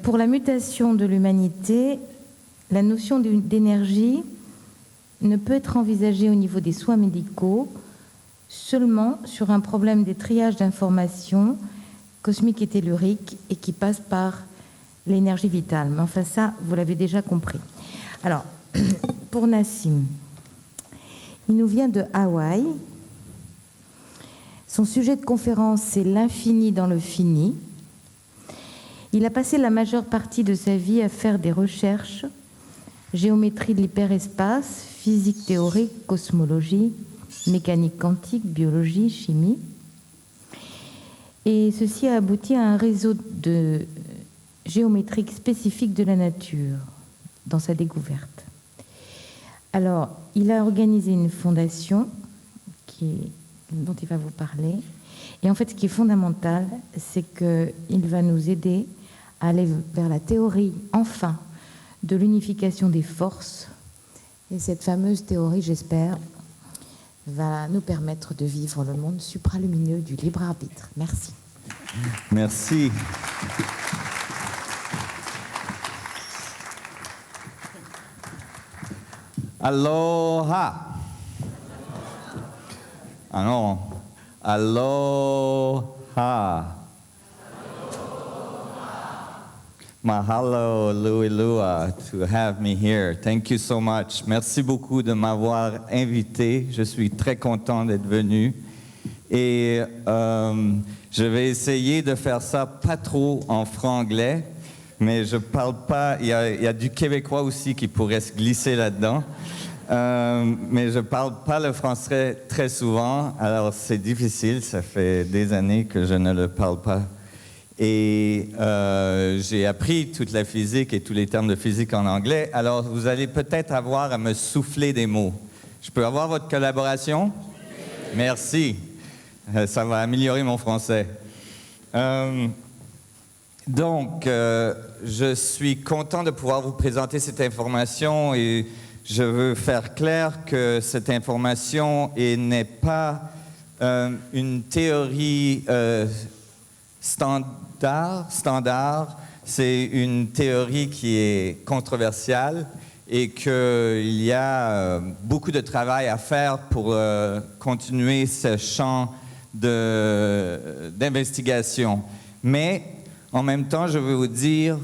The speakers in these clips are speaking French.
Pour la mutation de l'humanité, la notion d'énergie ne peut être envisagée au niveau des soins médicaux seulement sur un problème des triages d'informations cosmiques et telluriques et qui passe par l'énergie vitale. Mais enfin ça, vous l'avez déjà compris. Alors, pour Nassim, il nous vient de Hawaï. Son sujet de conférence, c'est l'infini dans le fini. Il a passé la majeure partie de sa vie à faire des recherches, géométrie de l'hyperespace, physique théorique, cosmologie, mécanique quantique, biologie, chimie. Et ceci a abouti à un réseau de géométrique spécifique de la nature dans sa découverte. Alors, il a organisé une fondation dont il va vous parler. Et en fait, ce qui est fondamental, c'est qu'il va nous aider à aller vers la théorie, enfin, de l'unification des forces. Et cette fameuse théorie, j'espère, va nous permettre de vivre le monde supralumineux du libre arbitre. Merci. Merci. Aloha. Ah non. Aloha. Mahalo, Luilua, to have me here. Thank you so much. Merci beaucoup de m'avoir invité. Je suis très content d'être venu. Et je vais essayer de faire ça pas trop en franglais, mais je parle pas. Il y a du québécois aussi qui pourrait se glisser là-dedans. Mais je parle pas le français très souvent, alors c'est difficile. Ça fait des années que je ne le parle pas. Et j'ai appris toute la physique et tous les termes de physique en anglais. Alors, vous allez peut-être avoir à me souffler des mots. Je peux avoir votre collaboration? Merci. Ça va améliorer mon français. Donc, je suis content de pouvoir vous présenter cette information et je veux faire clair que cette information n'est pas une théorie standard, c'est une théorie qui est controversiale et qu'il y a beaucoup de travail à faire pour continuer ce champ d'investigation. Mais en même temps, je veux vous dire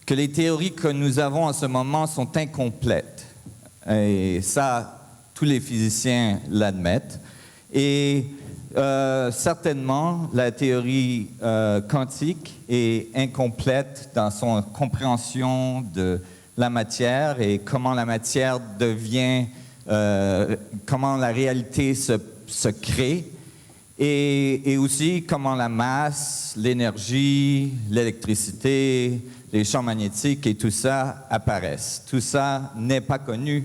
que les théories que nous avons en ce moment sont incomplètes. Et ça, tous les physiciens l'admettent. Et certainement, la théorie quantique est incomplète dans son compréhension de la matière et comment la matière devient, comment la réalité se crée et aussi comment la masse, l'énergie, l'électricité, les champs magnétiques et tout ça apparaissent. Tout ça n'est pas connu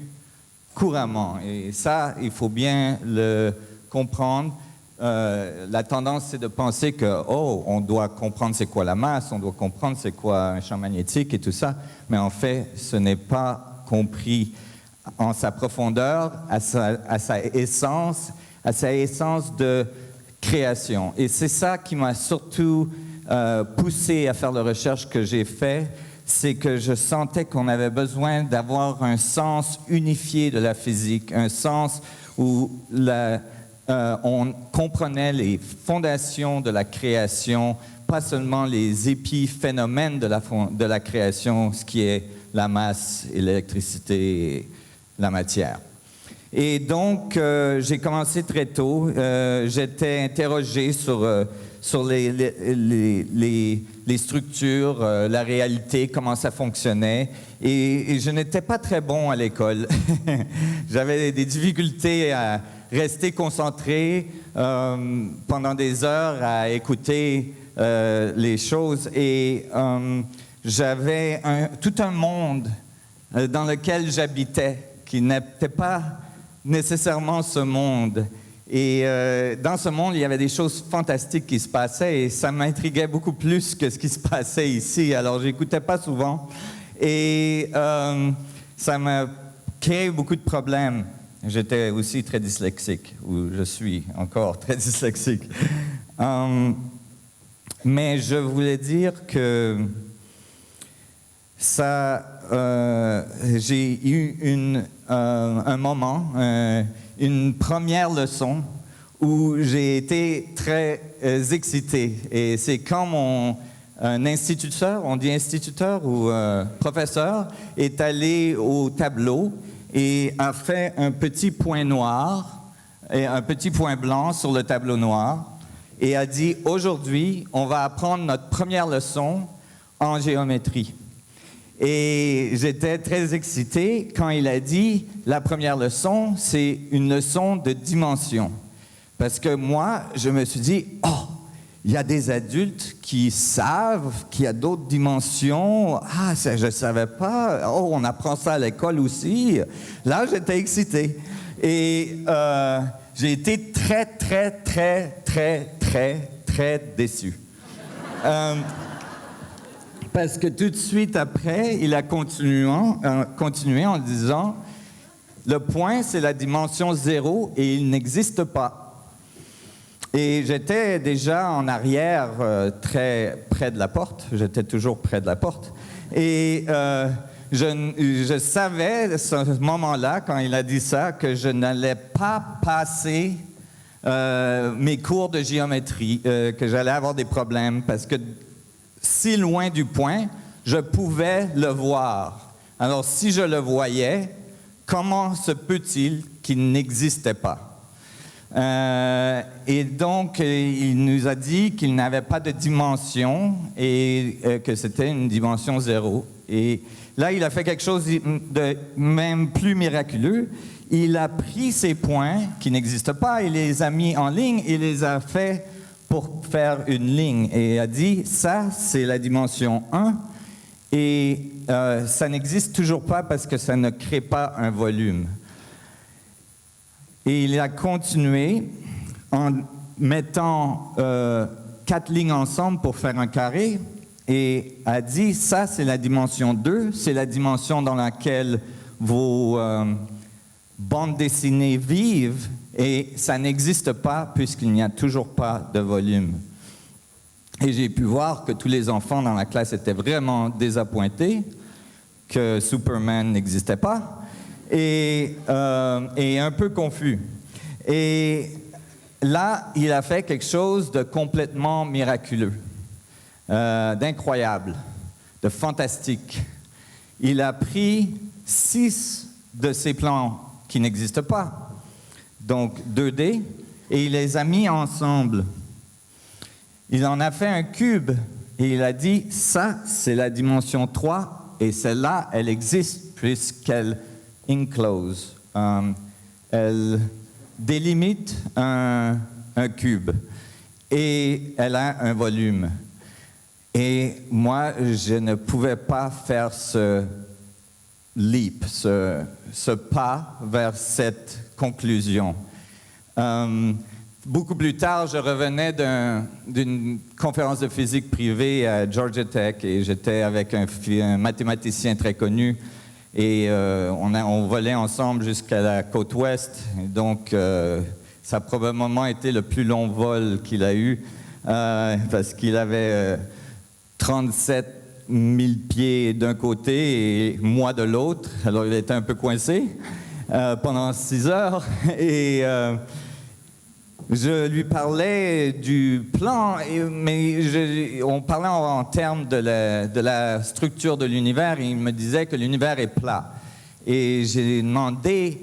couramment et ça, il faut bien le comprendre. La tendance, c'est de penser que, on doit comprendre c'est quoi la masse, on doit comprendre c'est quoi un champ magnétique et tout ça, mais en fait, ce n'est pas compris en sa profondeur, à sa essence de création. Et c'est ça qui m'a surtout poussé à faire la recherche que j'ai faite, c'est que je sentais qu'on avait besoin d'avoir un sens unifié de la physique, un sens où on comprenait les fondations de la création, pas seulement les épiphénomènes de la création, ce qui est la masse et l'électricité et la matière. Et donc, j'ai commencé très tôt. J'étais interrogé sur les structures, la réalité, comment ça fonctionnait. Et je n'étais pas très bon à l'école. J'avais des difficultés à rester concentré pendant des heures à écouter les choses. Et j'avais tout un monde dans lequel j'habitais qui n'était pas nécessairement ce monde. Et dans ce monde, il y avait des choses fantastiques qui se passaient et ça m'intriguait beaucoup plus que ce qui se passait ici. Alors, j'écoutais pas souvent et ça m'a créé beaucoup de problèmes. J'étais aussi très dyslexique, ou je suis encore très dyslexique. Mais je voulais dire que j'ai eu un moment, une première leçon où j'ai été très excité. Et c'est quand un instituteur, on dit instituteur ou professeur, est allé au tableau et a fait un petit point noir et un petit point blanc sur le tableau noir et a dit « Aujourd'hui, on va apprendre notre première leçon en géométrie ». Et j'étais très excité quand il a dit « La première leçon, c'est une leçon de dimension ». Parce que moi, je me suis dit « Oh, il y a des adultes qui savent qu'il y a d'autres dimensions. Ah, ça, je ne savais pas. Oh, on apprend ça à l'école aussi. » Là, j'étais excité. Et j'ai été très, très, très, très, très, très déçu. Parce que tout de suite après, il a continué en disant « Le point, c'est la dimension 0 et il n'existe pas. » Et j'étais déjà en arrière, très près de la porte. J'étais toujours près de la porte. Et je savais, à ce moment-là, quand il a dit ça, que je n'allais pas passer mes cours de géométrie, que j'allais avoir des problèmes, parce que si loin du point, je pouvais le voir. Alors, si je le voyais, comment se peut-il qu'il n'existait pas? Et donc, il nous a dit qu'il n'avait pas de dimension et que c'était une dimension 0. Et là, il a fait quelque chose de même plus miraculeux. Il a pris ces points qui n'existent pas, il les a mis en ligne, il les a fait pour faire une ligne. Et il a dit, ça, c'est la dimension 1. Et ça n'existe toujours pas parce que ça ne crée pas un volume. Et il a continué en mettant 4 lignes ensemble pour faire un carré et a dit, ça c'est la dimension 2, c'est la dimension dans laquelle vos bandes dessinées vivent et ça n'existe pas puisqu'il n'y a toujours pas de volume. Et j'ai pu voir que tous les enfants dans la classe étaient vraiment désappointés, que Superman n'existait pas. Et un peu confus. Et là, il a fait quelque chose de complètement miraculeux, d'incroyable, de fantastique. Il a pris 6 de ces plans qui n'existent pas, donc 2D, et il les a mis ensemble. Il en a fait un cube, et il a dit, ça, c'est la dimension 3, et celle-là, elle existe puisqu'elle enclose. Elle délimite un cube et elle a un volume. Et moi, je ne pouvais pas faire ce leap, ce pas vers cette conclusion. Beaucoup plus tard, je revenais d'une conférence de physique privée à Georgia Tech et j'étais avec un mathématicien très connu. Et on volait ensemble jusqu'à la côte ouest. Donc, ça a probablement été le plus long vol qu'il a eu parce qu'il avait 37 000 pieds d'un côté et moi de l'autre. Alors, il était un peu coincé pendant 6 heures. Et je lui parlais du plan, mais on parlait en termes de la structure de l'univers et il me disait que l'univers est plat. Et j'ai demandé,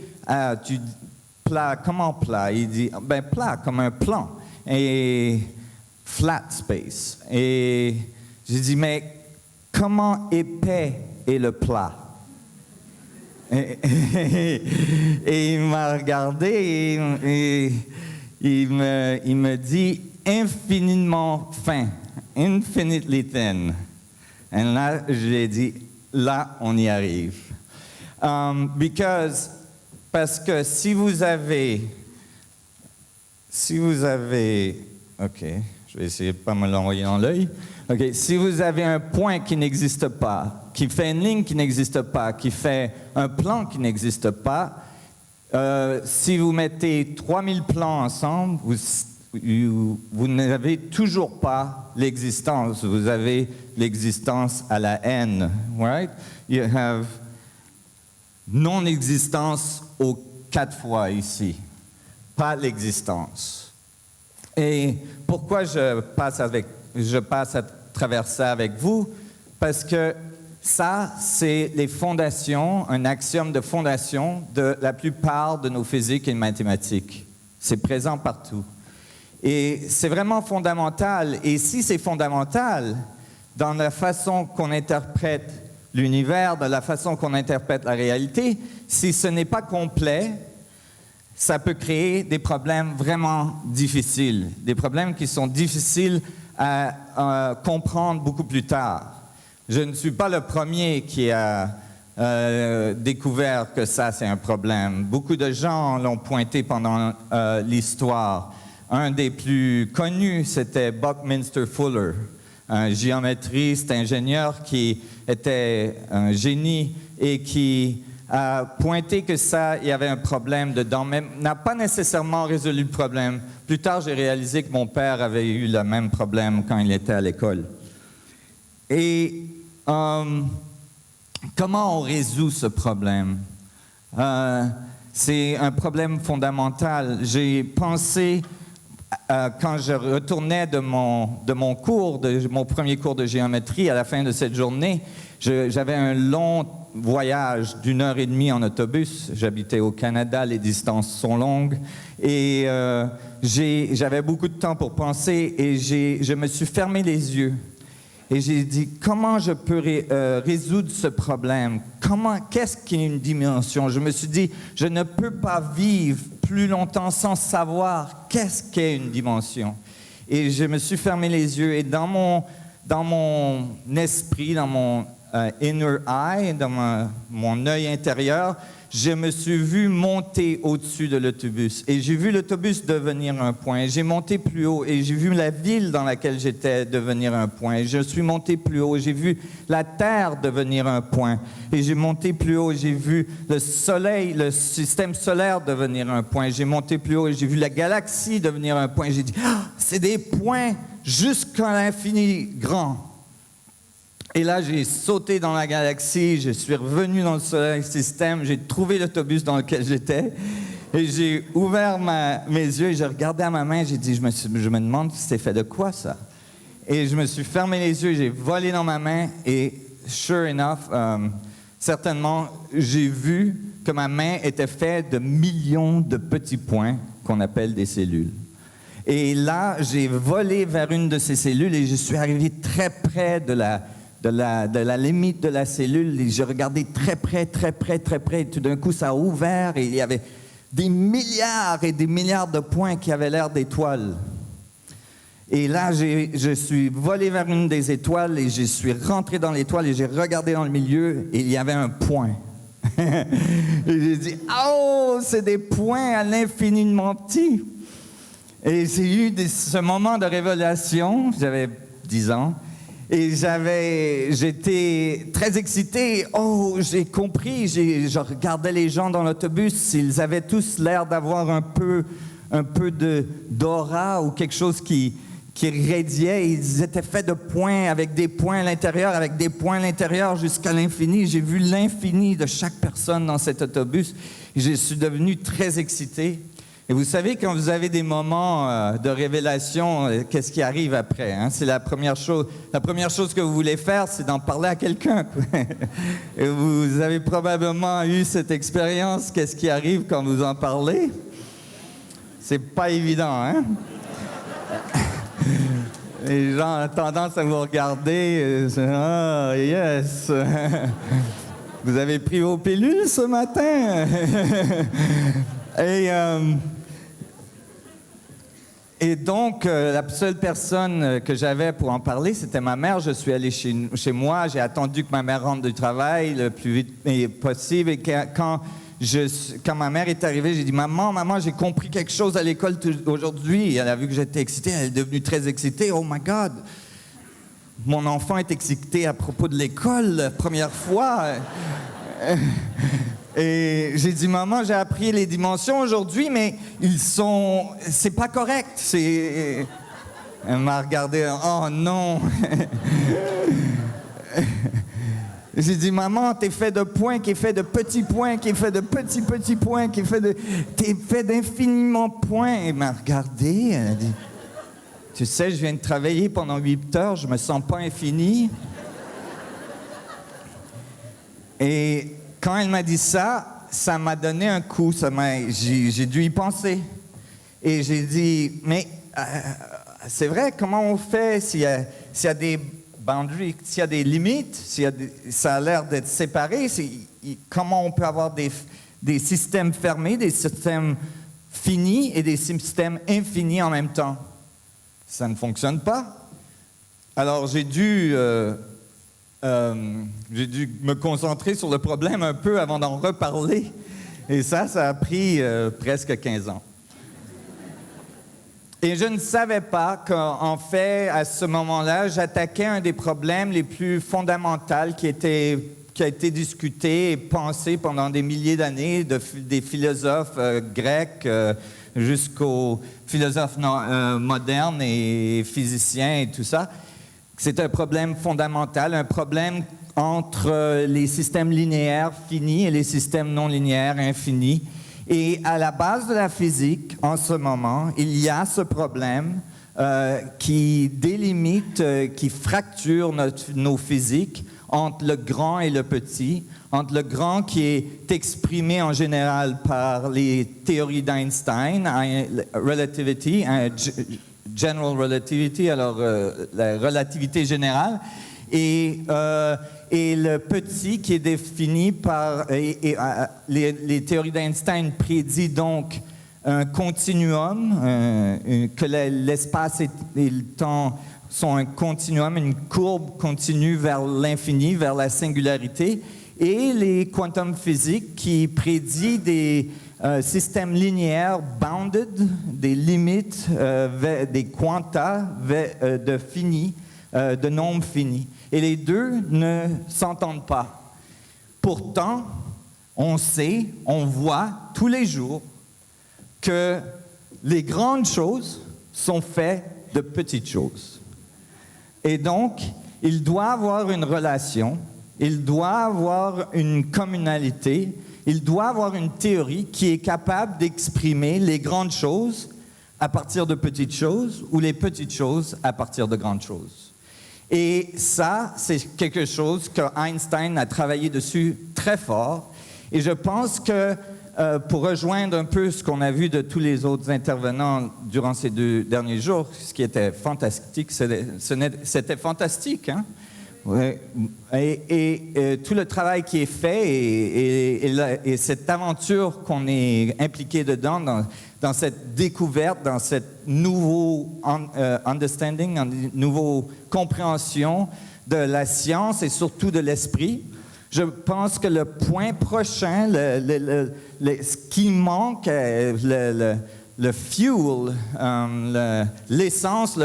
plat, comment plat? Il dit, ben plat, comme un plan, et flat space. Et j'ai dit, mais comment épais est le plat? Et il m'a regardé et il me dit infiniment fin, infinitely thin. Et là, je lui ai dit, là, on y arrive. Parce que si vous avez, OK, je vais essayer de ne pas me l'envoyer dans l'œil. OK, si vous avez un point qui n'existe pas, qui fait une ligne qui n'existe pas, qui fait un plan qui n'existe pas, si vous mettez 3000 plans ensemble, vous n'avez toujours pas l'existence. Vous avez l'existence à la N, right? You have non-existence aux 4 fois ici, pas l'existence. Et pourquoi je passe à travers ça avec vous? Parce que ça, c'est les fondations, un axiome de fondation de la plupart de nos physiques et mathématiques. C'est présent partout. Et c'est vraiment fondamental. Et si c'est fondamental dans la façon qu'on interprète l'univers, dans la façon qu'on interprète la réalité, si ce n'est pas complet, ça peut créer des problèmes vraiment difficiles, des problèmes qui sont difficiles à comprendre beaucoup plus tard. Je ne suis pas le premier qui a découvert que ça, c'est un problème. Beaucoup de gens l'ont pointé pendant l'histoire. Un des plus connus, c'était Buckminster Fuller, un géométriste, ingénieur qui était un génie et qui a pointé que ça, il y avait un problème dedans, mais n'a pas nécessairement résolu le problème. Plus tard, j'ai réalisé que mon père avait eu le même problème quand il était à l'école. Et comment on résout ce problème? C'est un problème fondamental. J'ai pensé, quand je retournais de mon cours, de mon premier cours de géométrie, à la fin de cette journée, j'avais un long voyage d'1 heure et demie en autobus. J'habitais au Canada, les distances sont longues. Et j'avais beaucoup de temps pour penser et je me suis fermé les yeux. Et j'ai dit, comment je peux résoudre ce problème? Qu'est-ce qu'est une dimension? Je me suis dit, je ne peux pas vivre plus longtemps sans savoir qu'est-ce qu'est une dimension. Et je me suis fermé les yeux et dans mon esprit, dans mon inner eye, dans mon œil intérieur, je me suis vu monter au-dessus de l'autobus. Et j'ai vu l'autobus devenir un point. J'ai monté plus haut et j'ai vu la ville dans laquelle j'étais devenir un point. Je suis monté plus haut. J'ai vu la Terre devenir un point. Et j'ai monté plus haut. J'ai vu le Soleil, le système solaire devenir un point. J'ai monté plus haut et j'ai vu la galaxie devenir un point. J'ai dit, c'est des points jusqu'à l'infini grand. Et là, j'ai sauté dans la galaxie, je suis revenu dans le Soleil système, j'ai trouvé l'autobus dans lequel j'étais et j'ai ouvert mes yeux et j'ai regardé à ma main, j'ai dit, je me demande si c'est fait de quoi ça? Et je me suis fermé les yeux, j'ai volé dans ma main et sure enough, certainement, j'ai vu que ma main était faite de millions de petits points qu'on appelle des cellules. Et là, j'ai volé vers une de ces cellules et je suis arrivé très près de la limite de la cellule, et j'ai regardé très près, et tout d'un coup, ça a ouvert, et il y avait des milliards et des milliards de points qui avaient l'air d'étoiles. Et là, je suis volé vers une des étoiles, et je suis rentré dans l'étoile, et j'ai regardé dans le milieu, et il y avait un point. Et j'ai dit, « Oh, c'est des points à l'infiniment petits! » Et j'ai eu ce moment de révélation, j'avais 10 ans, et j'étais très excité. Oh, j'ai compris. Je regardais les gens dans l'autobus. Ils avaient tous l'air d'avoir un peu d'aura ou quelque chose qui radiait. Ils étaient faits de points, avec des points à l'intérieur, jusqu'à l'infini. J'ai vu l'infini de chaque personne dans cet autobus. Et je suis devenu très excité. Et vous savez, quand vous avez des moments de révélation, qu'est-ce qui arrive après? Hein? C'est la première chose que vous voulez faire, c'est d'en parler à quelqu'un. Et vous avez probablement eu cette expérience. Qu'est-ce qui arrive quand vous en parlez? C'est pas évident, hein? Les gens ont tendance à vous regarder. Ah, yes! Vous avez pris vos pilules ce matin? Et donc, la seule personne que j'avais pour en parler, c'était ma mère. Je suis allé chez moi, j'ai attendu que ma mère rentre du travail le plus vite possible. Et quand ma mère est arrivée, j'ai dit « Maman, j'ai compris quelque chose à l'école aujourd'hui. » Elle a vu que j'étais excité, elle est devenue très excitée. « Oh my God! Mon enfant est excité à propos de l'école, la première fois. » Et j'ai dit, maman, j'ai appris les dimensions aujourd'hui, mais c'est pas correct. Elle m'a regardé, oh non. J'ai dit, maman, t'es fait de points, qui est fait de petits points, qui est fait de petits points, t'es fait d'infiniment points. Elle m'a regardé, elle a dit, tu sais, je viens de travailler pendant 8 heures, je me sens pas infini. Et quand elle m'a dit ça, ça m'a donné un coup, j'ai dû y penser. Et j'ai dit, mais c'est vrai, comment on fait s'il y a des boundaries, s'il y a des limites, ça a l'air d'être séparé, comment on peut avoir des systèmes fermés, des systèmes finis et des systèmes infinis en même temps? Ça ne fonctionne pas. Alors j'ai dû me concentrer sur le problème un peu avant d'en reparler. Et ça a pris presque 15 ans. Et je ne savais pas qu'en fait, à ce moment-là, j'attaquais un des problèmes les plus fondamentaux qui a été discuté et pensé pendant des milliers d'années, des philosophes grecs jusqu'aux philosophes modernes et physiciens et tout ça. C'est un problème fondamental, un problème entre les systèmes linéaires finis et les systèmes non linéaires infinis. Et à la base de la physique, en ce moment, il y a ce problème qui délimite, qui fracture nos physiques entre le grand et le petit, entre le grand qui est exprimé en général par les théories d'Einstein, relativity, general relativity, alors la relativité générale, et le petit qui est défini par... les théories d'Einstein prédisent donc un continuum, que l'espace et le temps sont un continuum, une courbe continue vers l'infini, vers la singularité, et les quantum physiques qui prédisent des systèmes linéaires bounded, des limites, des quanta de fini, de nombres finis. Et les deux ne s'entendent pas. Pourtant, on sait, on voit tous les jours que les grandes choses sont faites de petites choses. Et donc, il doit avoir une relation, il doit avoir une communalité, il doit avoir une théorie qui est capable d'exprimer les grandes choses à partir de petites choses ou les petites choses à partir de grandes choses. Et ça, c'est quelque chose que Einstein a travaillé dessus très fort. Et je pense que, pour rejoindre un peu ce qu'on a vu de tous les autres intervenants durant ces 2 derniers jours, ce qui était fantastique, c'était fantastique, hein? Ouais. Et tout le travail qui est fait et cette aventure qu'on est impliqué dedans, dans cette découverte, dans cette nouveau understanding, nouveau compréhension de la science et surtout de l'esprit. Je pense que le point prochain, ce qui manque, le fuel, l'essence,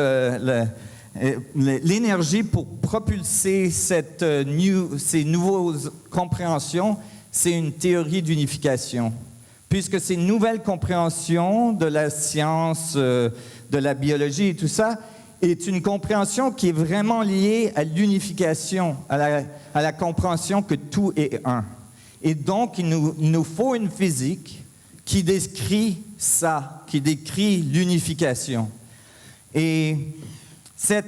l'énergie pour propulser ces nouvelles compréhensions, c'est une théorie d'unification. Puisque ces nouvelles compréhensions de la science, de la biologie et tout ça, est une compréhension qui est vraiment liée à l'unification, à la compréhension que tout est un. Et donc, il nous faut une physique qui décrit ça, qui décrit l'unification. Et ce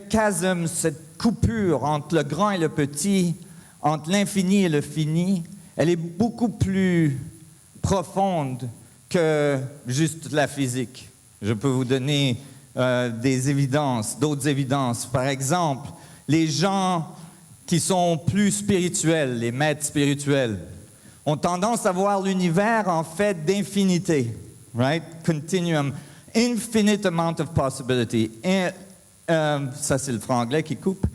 chasme, cette coupure entre le grand et le petit, entre l'infini et le fini, elle est beaucoup plus profonde que juste la physique. Je peux vous donner des évidences, d'autres évidences. Par exemple, les gens qui sont plus spirituels, les maîtres spirituels, ont tendance à voir l'univers en fait d'infinité, right? Continuum, infinite amount of possibility. Ça, c'est le franglais qui coupe.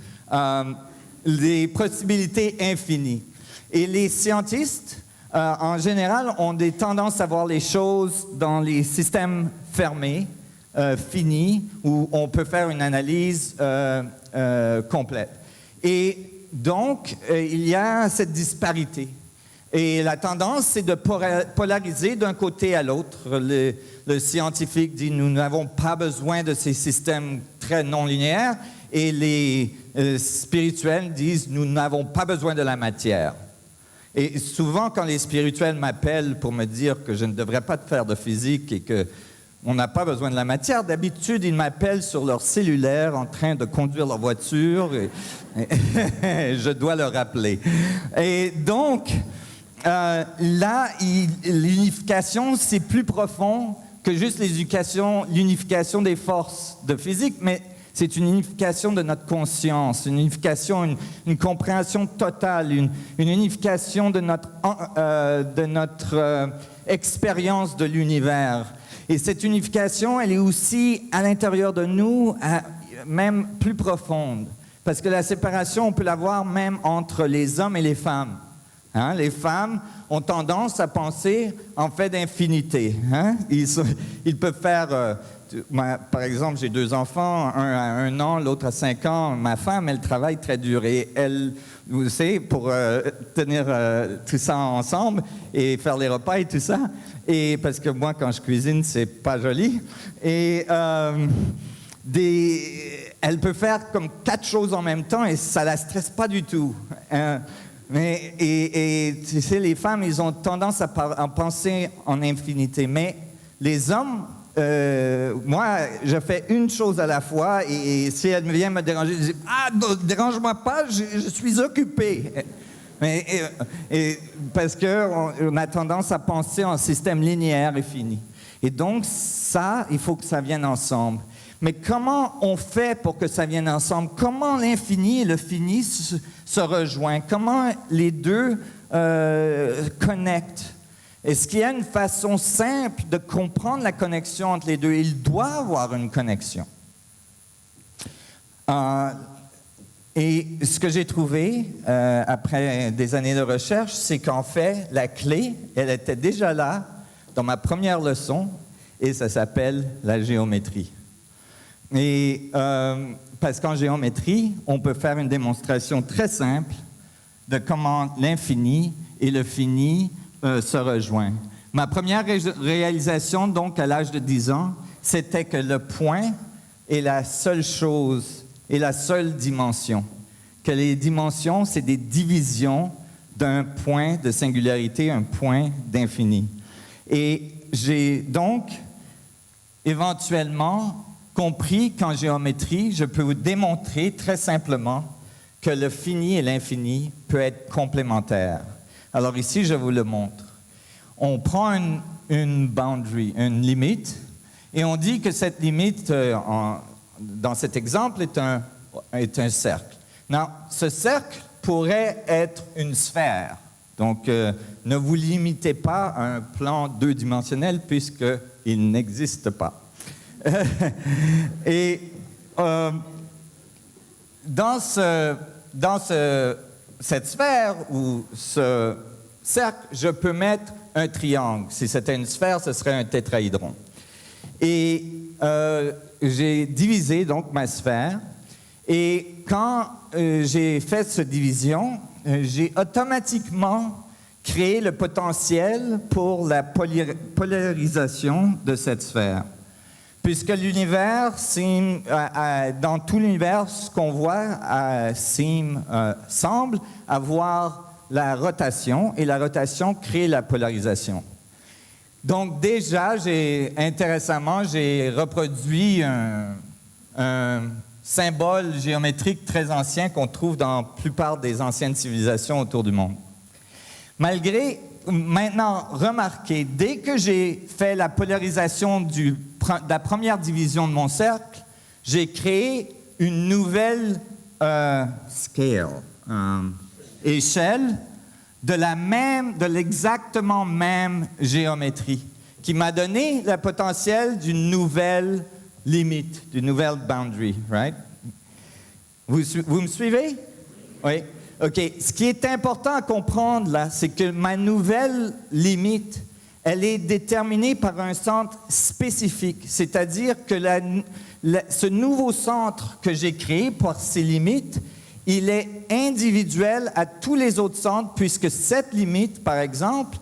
Les possibilités infinies. Et les scientistes, en général, ont des tendances à voir les choses dans les systèmes fermés, finis, où on peut faire une analyse complète. Et donc, il y a cette disparité. Et la tendance, c'est de polariser d'un côté à l'autre. Le scientifique dit nous n'avons pas besoin de ces systèmes très non linéaires, et les spirituels disent nous n'avons pas besoin de la matière. Et souvent, quand les spirituels m'appellent pour me dire que je ne devrais pas faire de physique et qu'on n'a pas besoin de la matière, d'habitude, ils m'appellent sur leur cellulaire en train de conduire leur voiture. Et je dois le rappeler. Et donc, là, l'unification, c'est plus profond que juste l'unification des forces de physique, mais c'est une unification de notre conscience, une unification, une compréhension totale, une unification de notre expérience de l'univers. Et cette unification, elle est aussi à l'intérieur de nous, même plus profonde. Parce que la séparation, on peut la voir même entre les hommes et les femmes. Hein? Les femmes ont tendance à penser en fait d'infinité. Hein? Ils peuvent faire... par exemple, j'ai 2 enfants, un à 1 an, l'autre à 5 ans. Ma femme, elle travaille très dur et elle, vous savez, pour tenir tout ça ensemble et faire les repas et tout ça. Et parce que moi, quand je cuisine, c'est pas joli. Et elle peut faire comme 4 choses en même temps et ça la stresse pas du tout. Et tu sais, les femmes, ils ont tendance à penser en infinité. Mais les hommes, moi, je fais une chose à la fois et si elle vient me déranger, je dis « Ah, dérange-moi pas, je suis occupé ». Parce qu'on a tendance à penser en système linéaire et fini. Et donc, ça, il faut que ça vienne ensemble. Mais comment on fait pour que ça vienne ensemble? Comment l'infini et le fini se rejoignent? Comment les deux connectent? Est-ce qu'il y a une façon simple de comprendre la connexion entre les deux? Il doit y avoir une connexion. Et ce que j'ai trouvé après des années de recherche, c'est qu'en fait, la clé, elle était déjà là dans ma première leçon, et ça s'appelle la géométrie. Et parce qu'en géométrie, on peut faire une démonstration très simple de comment l'infini et le fini se rejoignent. Ma première réalisation, donc, à l'âge de 10 ans, c'était que le point est la seule chose et la seule dimension. Que les dimensions, c'est des divisions d'un point de singularité, un point d'infini. Et j'ai donc éventuellement compris qu'en géométrie, je peux vous démontrer très simplement que le fini et l'infini peuvent être complémentaires. Alors ici, je vous le montre. On prend une boundary, une limite, et on dit que cette limite, dans cet exemple, est un cercle. Non, ce cercle pourrait être une sphère. Donc, ne vous limitez pas à un plan 2-dimensionnel puisqu'il n'existe pas. Et dans cette sphère ou ce cercle, je peux mettre un triangle. Si c'était une sphère, ce serait un tétraédron. Et j'ai divisé donc ma sphère. Et quand j'ai fait cette division, j'ai automatiquement créé le potentiel pour la polarisation de cette sphère. Puisque l'univers, dans tout l'univers, ce qu'on voit semble avoir la rotation, et la rotation crée la polarisation. Donc déjà, intéressamment, j'ai reproduit un symbole géométrique très ancien qu'on trouve dans la plupart des anciennes civilisations autour du monde. Maintenant, remarquez, dès que j'ai fait la polarisation de la première division de mon cercle, j'ai créé une nouvelle échelle de l'exactement même géométrie, qui m'a donné le potentiel d'une nouvelle limite, d'une nouvelle boundary, right? Vous me suivez? Oui. OK. Ce qui est important à comprendre, là, c'est que ma nouvelle limite, elle est déterminée par un centre spécifique. C'est-à-dire que ce nouveau centre que j'ai créé pour ces limites il est individuel à tous les autres centres, puisque cette limite, par exemple,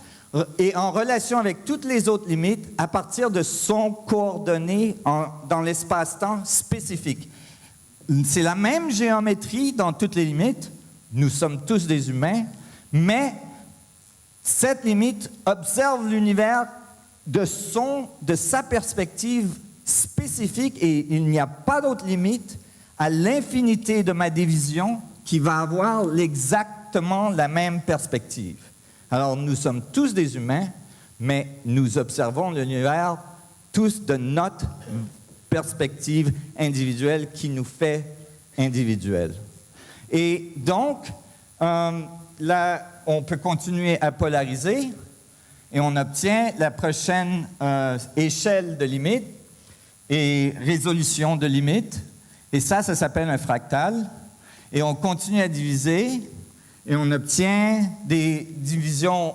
est en relation avec toutes les autres limites à partir de son coordonnées dans l'espace-temps spécifique. C'est la même géométrie dans toutes les limites. Nous sommes tous des humains, mais cette limite observe l'univers de sa perspective spécifique et il n'y a pas d'autre limite à l'infinité de ma division qui va avoir exactement la même perspective. Alors, nous sommes tous des humains, mais nous observons l'univers tous de notre perspective individuelle qui nous fait individuels. Et donc, là, on peut continuer à polariser et on obtient la prochaine échelle de limite et résolution de limite. Et ça s'appelle un fractal. Et on continue à diviser et on obtient des divisions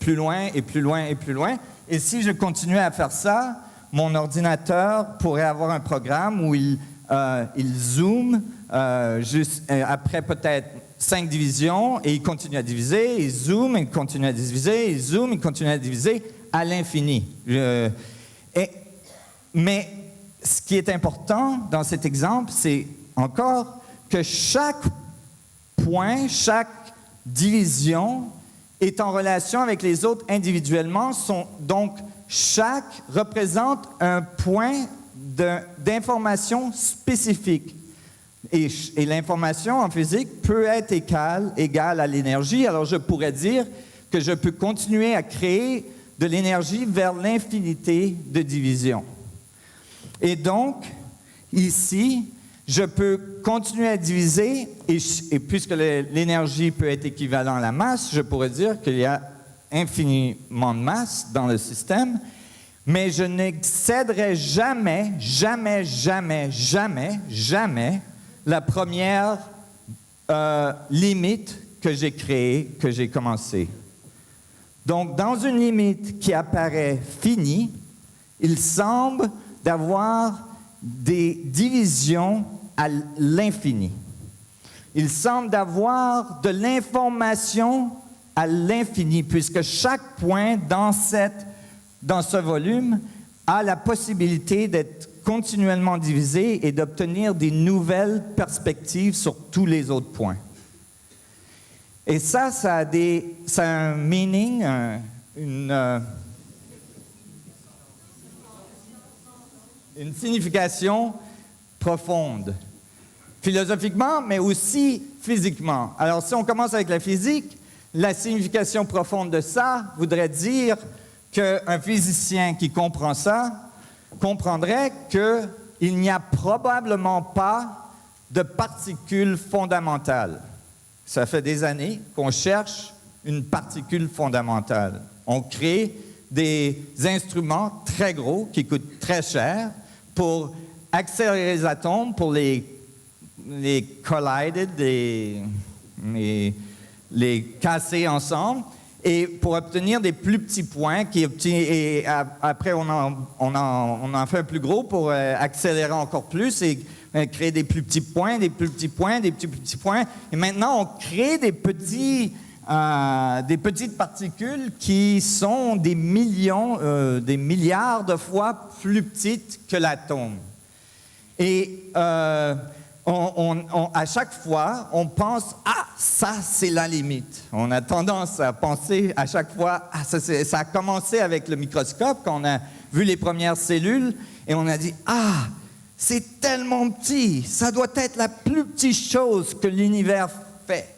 plus loin et plus loin et plus loin. Et si je continuais à faire ça, mon ordinateur pourrait avoir un programme où il zoome après peut-être 5 divisions et il continue à diviser, il zoome, il continue à diviser, il zoome, il continue à diviser à l'infini. Mais ce qui est important dans cet exemple, c'est encore que chaque point, chaque division est en relation avec les autres individuellement. Donc, chaque représente un point d'information spécifique. Et l'information en physique peut être égale à l'énergie. Alors, je pourrais dire que je peux continuer à créer de l'énergie vers l'infinité de division. Et donc, ici, je peux continuer à diviser, et puisque l'énergie peut être équivalente à la masse, je pourrais dire qu'il y a infiniment de masse dans le système, mais je n'excéderai jamais, jamais, jamais, jamais, jamais la première limite que j'ai créée, que j'ai commencée. Donc, dans une limite qui apparaît finie, il semble d'avoir des divisions à l'infini. Il semble d'avoir de l'information à l'infini, puisque chaque point dans ce volume a la possibilité d'être continuellement divisé et d'obtenir des nouvelles perspectives sur tous les autres points. Et ça a un meaning, une signification profonde, philosophiquement, mais aussi physiquement. Alors, si on commence avec la physique, la signification profonde de ça voudrait dire qu'un physicien qui comprend ça comprendrait qu'il n'y a probablement pas de particules fondamentales. Ça fait des années qu'on cherche une particule fondamentale. On crée des instruments très gros qui coûtent très cher pour accélérer les atomes, pour les collider, les casser ensemble, et pour obtenir des plus petits points, et après on en fait un plus gros pour accélérer encore plus et créer des plus petits points, des plus petits points, des petits points. Et maintenant, on crée des petites particules qui sont des millions, des milliards de fois plus petites que l'atome. Et à chaque fois, on pense « Ah, ça, c'est la limite ». On a tendance à penser à chaque fois « Ah, ça a commencé avec le microscope, quand on a vu les premières cellules, et on a dit « Ah, c'est tellement petit, ça doit être la plus petite chose que l'univers fait ».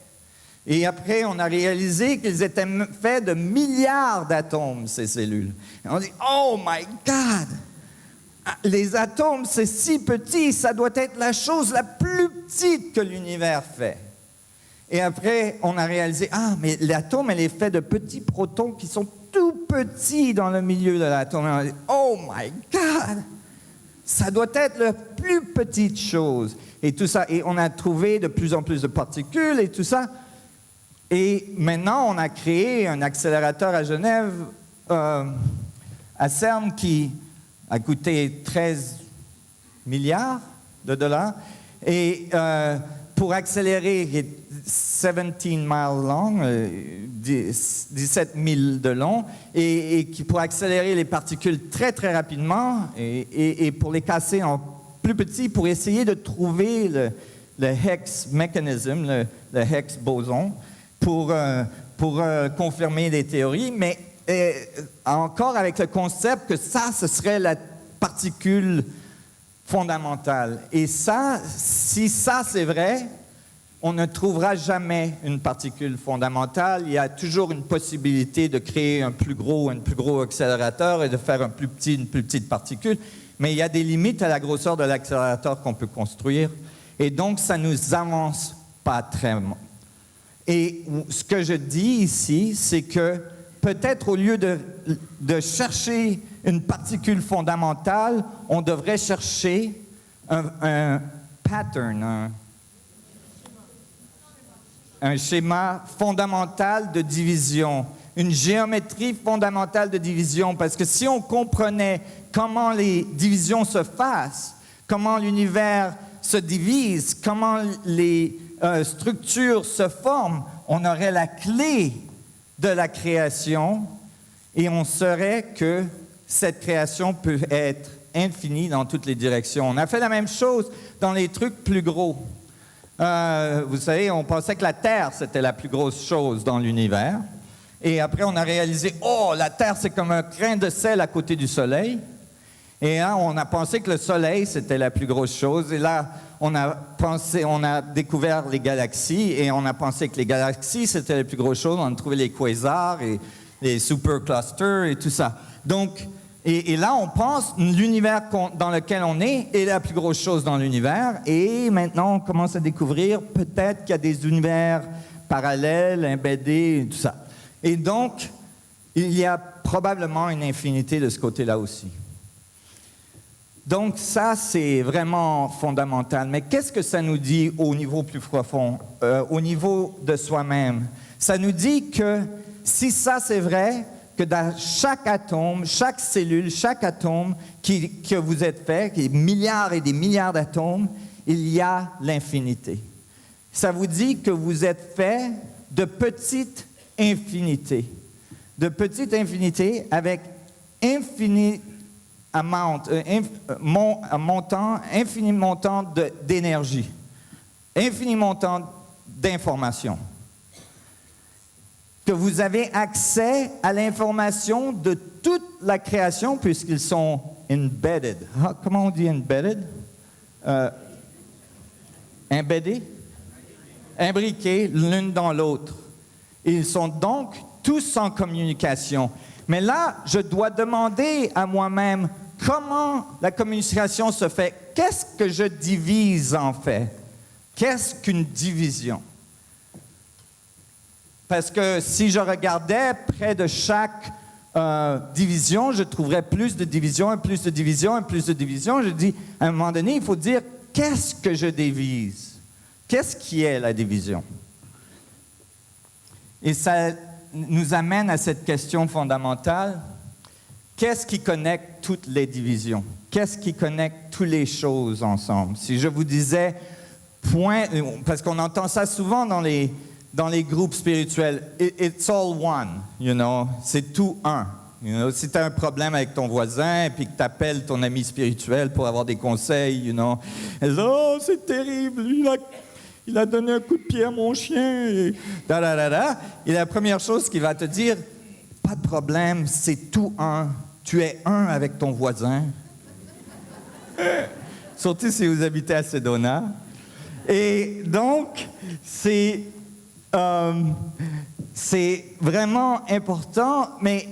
Et après, on a réalisé qu'ils étaient faits de milliards d'atomes, ces cellules. Et on dit « Oh my God! Les atomes, c'est si petit, ça doit être la chose la plus petite que l'univers fait. » Et après, on a réalisé « Ah, mais l'atome, elle est fait de petits protons qui sont tout petits dans le milieu de l'atome. » Et on a dit « Oh my God! Ça doit être la plus petite chose. » Et tout ça. Et on a trouvé de plus en plus de particules et tout ça. Et maintenant, on a créé un accélérateur à Genève, à CERN, qui a coûté 13 milliards de dollars, et pour accélérer, il est 17 miles long, 17 000 de long, et qui pour accélérer les particules très, très rapidement et pour les casser en plus petits, pour essayer de trouver le Higgs mécanisme, le Higgs boson, pour confirmer les théories, mais encore avec le concept que ça, ce serait la particule fondamentale. Et ça, si ça c'est vrai, on ne trouvera jamais une particule fondamentale. Il y a toujours une possibilité de créer un plus gros accélérateur et de faire une plus petite particule. Mais il y a des limites à la grosseur de l'accélérateur qu'on peut construire. Et donc, ça ne nous avance pas très loin. Et ce que je dis ici, c'est que peut-être au lieu de chercher une particule fondamentale, on devrait chercher un pattern, un schéma fondamental de division, une géométrie fondamentale de division. Parce que si on comprenait comment les divisions se fassent, comment l'univers se divise, comment les structures se forment, on aurait la clé de la création et on saurait que cette création peut être infinie dans toutes les directions. On a fait la même chose dans les trucs plus gros. Vous savez, on pensait que la Terre, c'était la plus grosse chose dans l'univers. Et après, on a réalisé, oh, la Terre, c'est comme un grain de sel à côté du Soleil. Et là, on a pensé que le Soleil, c'était la plus grosse chose. Et là, on a découvert les galaxies et on a pensé que les galaxies, c'était la plus grosse chose. On a trouvé les quasars et les superclusters et tout ça. Donc, et là, on pense l'univers dans lequel on est la plus grosse chose dans l'univers. Et maintenant, on commence à découvrir peut-être qu'il y a des univers parallèles, embeddés, et tout ça. Et donc, il y a probablement une infinité de ce côté-là aussi. Donc ça, c'est vraiment fondamental. Mais qu'est-ce que ça nous dit au niveau plus profond, au niveau de soi-même? Ça nous dit que si ça, c'est vrai, que dans chaque atome, chaque cellule, chaque atome que vous êtes fait, qui est milliards et des milliards d'atomes, il y a l'infinité. Ça vous dit que vous êtes fait de petites infinités. De petites infinités avec infini montant d'énergie, infini montant d'information. Que vous avez accès à l'information de toute la création puisqu'ils sont embedded. Comment on dit embedded? Embeddés? Imbriqués l'une dans l'autre. Ils sont donc tous en communication. Mais là, je dois demander à moi-même comment la communication se fait. Qu'est-ce que je divise en fait? Qu'est-ce qu'une division? Parce que si je regardais près de chaque division, je trouverais plus de divisions, et plus de divisions, et plus de divisions. Je dis, à un moment donné, il faut dire, qu'est-ce que je divise? Qu'est-ce qui est la division? Et ça nous amène à cette question fondamentale. Qu'est-ce qui connecte toutes les divisions? Qu'est-ce qui connecte toutes les choses ensemble? Si je vous disais, parce qu'on entend ça souvent dans les groupes spirituels, it's all one, you know, c'est tout un. You know, si tu as un problème avec ton voisin et puis que tu appelles ton ami spirituel pour avoir des conseils, you know, oh, c'est terrible, il a donné un coup de pied à mon chien, et la première chose qu'il va te dire, pas de problème, c'est tout un. Tu es un avec ton voisin. Surtout si vous habitez à Sedona. Et donc, c'est vraiment important, mais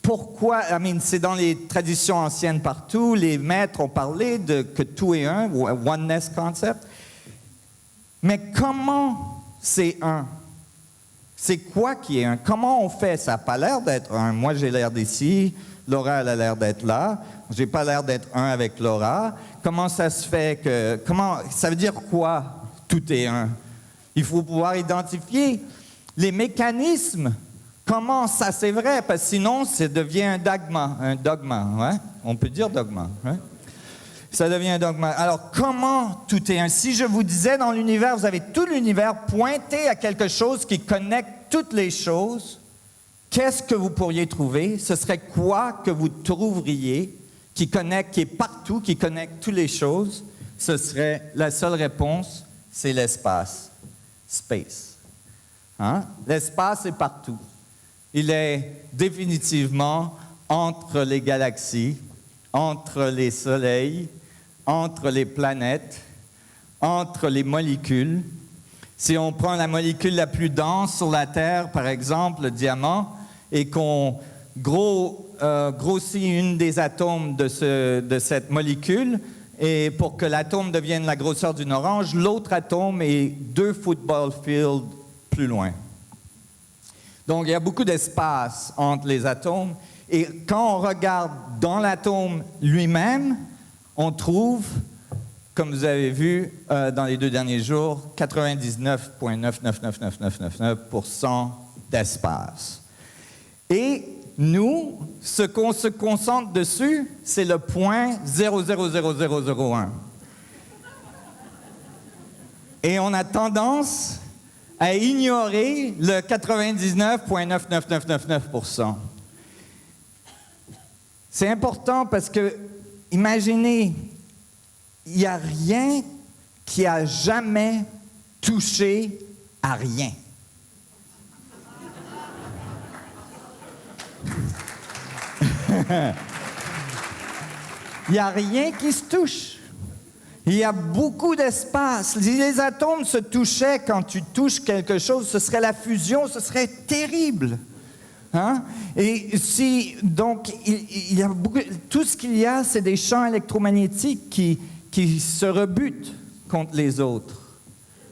pourquoi? C'est dans les traditions anciennes partout, les maîtres ont parlé de que tout est un, oneness concept. Mais comment c'est un? C'est quoi qui est un? Comment on fait? Ça n'a pas l'air d'être un. Moi, j'ai l'air d'ici, Laura, elle a l'air d'être là. J'ai pas l'air d'être un avec Laura. Comment ça se fait que... ça veut dire quoi, tout est un? Il faut pouvoir identifier les mécanismes. Comment ça, c'est vrai? Parce que sinon, ça devient un dogme. Ouais? On peut dire dogme. Ouais? Ça devient un dogme. Alors, comment tout est un? Si je vous disais dans l'univers, vous avez tout l'univers pointé à quelque chose qui connecte toutes les choses, qu'est-ce que vous pourriez trouver? Ce serait quoi que vous trouveriez qui connecte, qui est partout, qui connecte toutes les choses? Ce serait, la seule réponse, c'est l'espace. Space. Hein? L'espace est partout. Il est définitivement entre les galaxies, entre les soleils, entre les planètes, entre les molécules. Si on prend la molécule la plus dense sur la Terre, par exemple, le diamant, et qu'on grossit une des atomes de cette molécule, et pour que l'atome devienne la grosseur d'une orange, l'autre atome est 2 football fields plus loin. Donc, il y a beaucoup d'espace entre les atomes. Et quand on regarde dans l'atome lui-même, on trouve, comme vous avez vu dans les 2 derniers jours, 99,999999% d'espace. Et nous, ce qu'on se concentre dessus, c'est le point 0,00001. Et on a tendance à ignorer le 99,99999%. C'est important parce que, imaginez, il n'y a rien qui a jamais touché à rien. Il n'y a rien qui se touche. Il y a beaucoup d'espace. Si les atomes se touchaient quand tu touches quelque chose, ce serait la fusion, ce serait terrible. Hein? Et si, donc, il y a beaucoup, tout ce qu'il y a, c'est des champs électromagnétiques qui se rebutent contre les autres.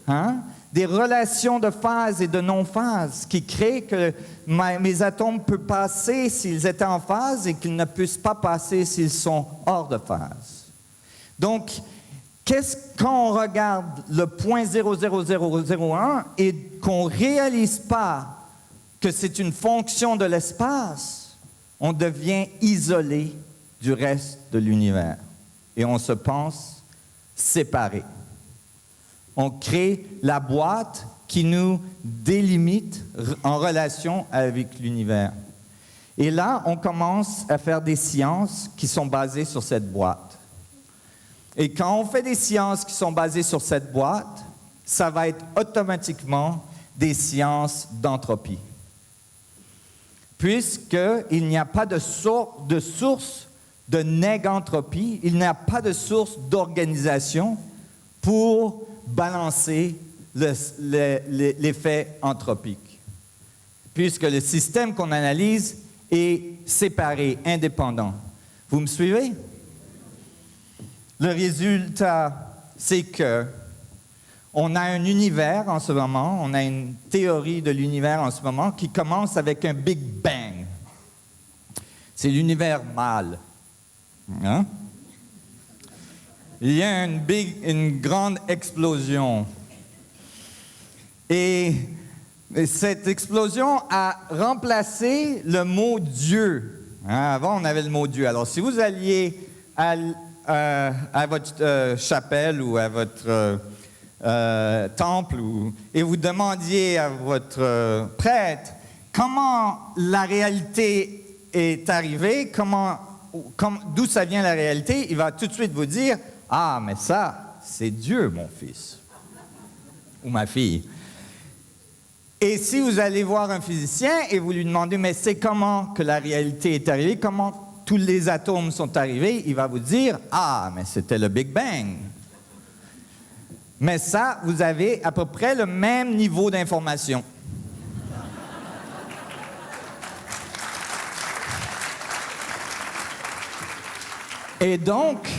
Hein? Des relations de phase et de non-phase qui créent que mes atomes peuvent passer s'ils étaient en phase et qu'ils ne puissent pas passer s'ils sont hors de phase. Donc, quand on regarde le point 0,00001 et qu'on ne réalise pas que c'est une fonction de l'espace, on devient isolé du reste de l'univers et on se pense séparé. On crée la boîte qui nous délimite en relation avec l'univers. Et là, on commence à faire des sciences qui sont basées sur cette boîte. Et quand on fait des sciences qui sont basées sur cette boîte, ça va être automatiquement des sciences d'entropie. Puisqu'il n'y a pas de source de négantropie, il n'y a pas de source d'organisation pour balancer l'effet anthropique. Puisque le système qu'on analyse est séparé, indépendant. Vous me suivez? Le résultat, c'est que on a un univers en ce moment, on a une théorie de l'univers en ce moment qui commence avec un Big Bang. C'est l'univers mâle. Hein? Il y a une grande explosion. Et cette explosion a remplacé le mot Dieu. Hein? Avant, on avait le mot Dieu. Alors, si vous alliez à votre chapelle ou à votre temple et vous demandiez à votre prêtre comment la réalité est arrivée, d'où ça vient la réalité, il va tout de suite vous dire « Ah, mais ça, c'est Dieu, mon fils. » Ou ma fille. Et si vous allez voir un physicien et vous lui demandez « Mais c'est comment que la réalité est arrivée? Comment tous les atomes sont arrivés? » Il va vous dire « Ah, mais c'était le Big Bang. » Mais ça, vous avez à peu près le même niveau d'information. Et donc,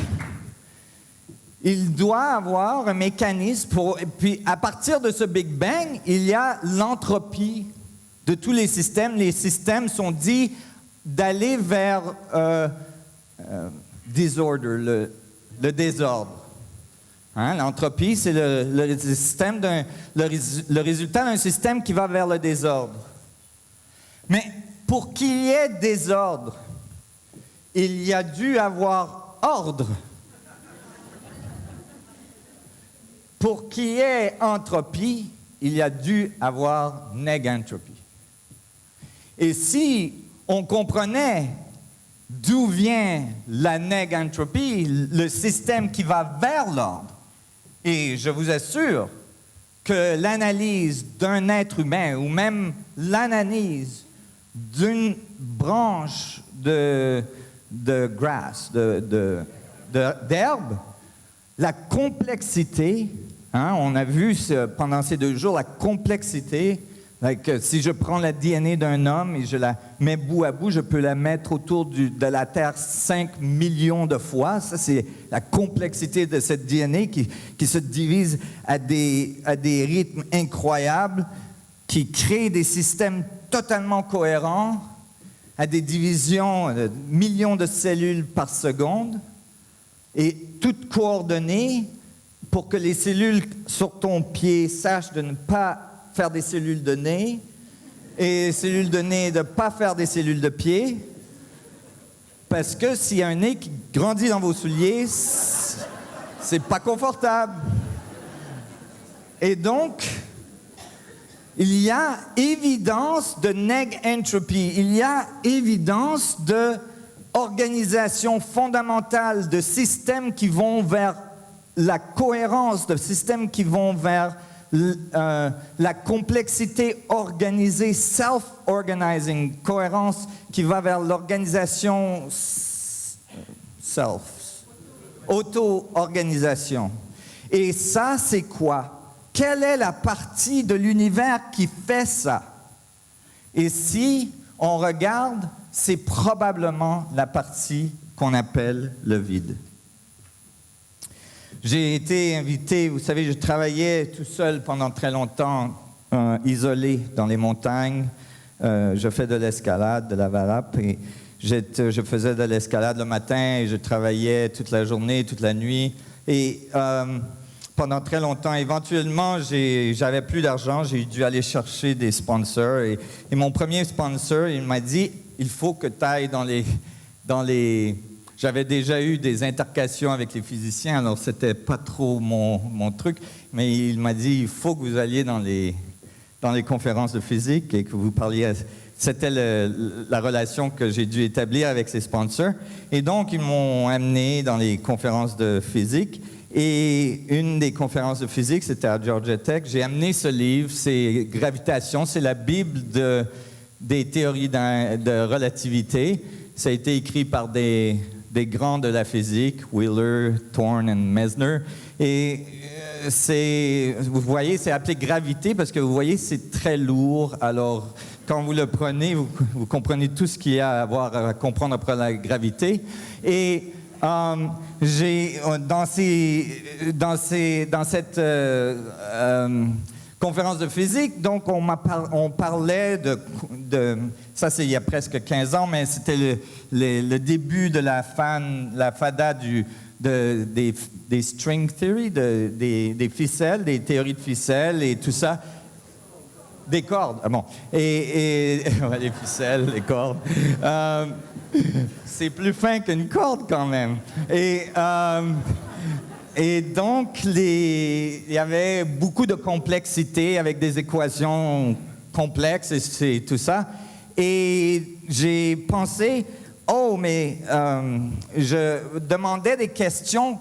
il doit avoir un mécanisme pour... Puis, à partir de ce Big Bang, il y a l'entropie de tous les systèmes. Les systèmes sont dits d'aller vers disorder, le désordre. Hein? L'entropie, c'est le résultat d'un système qui va vers le désordre. Mais pour qu'il y ait désordre, il y a dû avoir ordre. pour qu'il y ait entropie, il y a dû avoir négantropie. Et si on comprenait d'où vient la négantropie, le système qui va vers l'ordre, et je vous assure que l'analyse d'un être humain, ou même l'analyse d'une branche de grass, d'herbe, la complexité, on a vu pendant ces 2 jours la complexité. Si je prends la DNA d'un homme et je la mets bout à bout, je peux la mettre autour de la Terre 5 millions de fois. Ça, c'est la complexité de cette DNA qui se divise à des rythmes incroyables, qui crée des systèmes totalement cohérents, à des divisions de millions de cellules par seconde, et toutes coordonnées pour que les cellules sur ton pied sachent de ne pas faire des cellules de nez, et cellules de nez de ne pas faire des cellules de pied, parce que s'il y a un nez qui grandit dans vos souliers, c'est pas confortable. Et donc, il y a évidence de neg-entropy, il y a évidence d'organisation fondamentale, de systèmes qui vont vers la cohérence, de systèmes qui vont vers la complexité organisée, self-organizing, cohérence qui va vers l'organisation self, auto-organisation. Et ça, c'est quoi? Quelle est la partie de l'univers qui fait ça? Et si on regarde, c'est probablement la partie qu'on appelle le vide. J'ai été invité, vous savez, je travaillais tout seul pendant très longtemps, isolé dans les montagnes. Je fais de l'escalade, de la varap, et je faisais de l'escalade le matin et je travaillais toute la journée, toute la nuit. Et pendant très longtemps, éventuellement, j'avais plus d'argent, j'ai dû aller chercher des sponsors. Et mon premier sponsor, il m'a dit, il faut que tu ailles dans les... J'avais déjà eu des intercations avec les physiciens, alors c'était pas trop mon truc, mais il m'a dit, il faut que vous alliez dans les conférences de physique et que vous parliez... C'était la relation que j'ai dû établir avec ces sponsors. Et donc, ils m'ont amené dans les conférences de physique. Et une des conférences de physique, c'était à Georgia Tech. J'ai amené ce livre, c'est Gravitation, c'est la Bible des théories de relativité. Ça a été écrit par des grands de la physique, Wheeler, Thorne et Meissner. Et vous voyez, c'est appelé gravité parce que vous voyez, c'est très lourd. Alors, quand vous le prenez, vous comprenez tout ce qu'il y a à avoir à comprendre après la gravité. Et dans cette conférence de physique, donc on parlait de ça, c'est il y a presque 15 ans, mais c'était le début de la fada des string theory, des ficelles, des théories de ficelles et tout ça. Des cordes, ah bon. Et ouais, les ficelles, les cordes. C'est plus fin qu'une corde quand même. Et donc, il y avait beaucoup de complexité avec des équations complexes et tout ça. Et j'ai pensé, mais je demandais des questions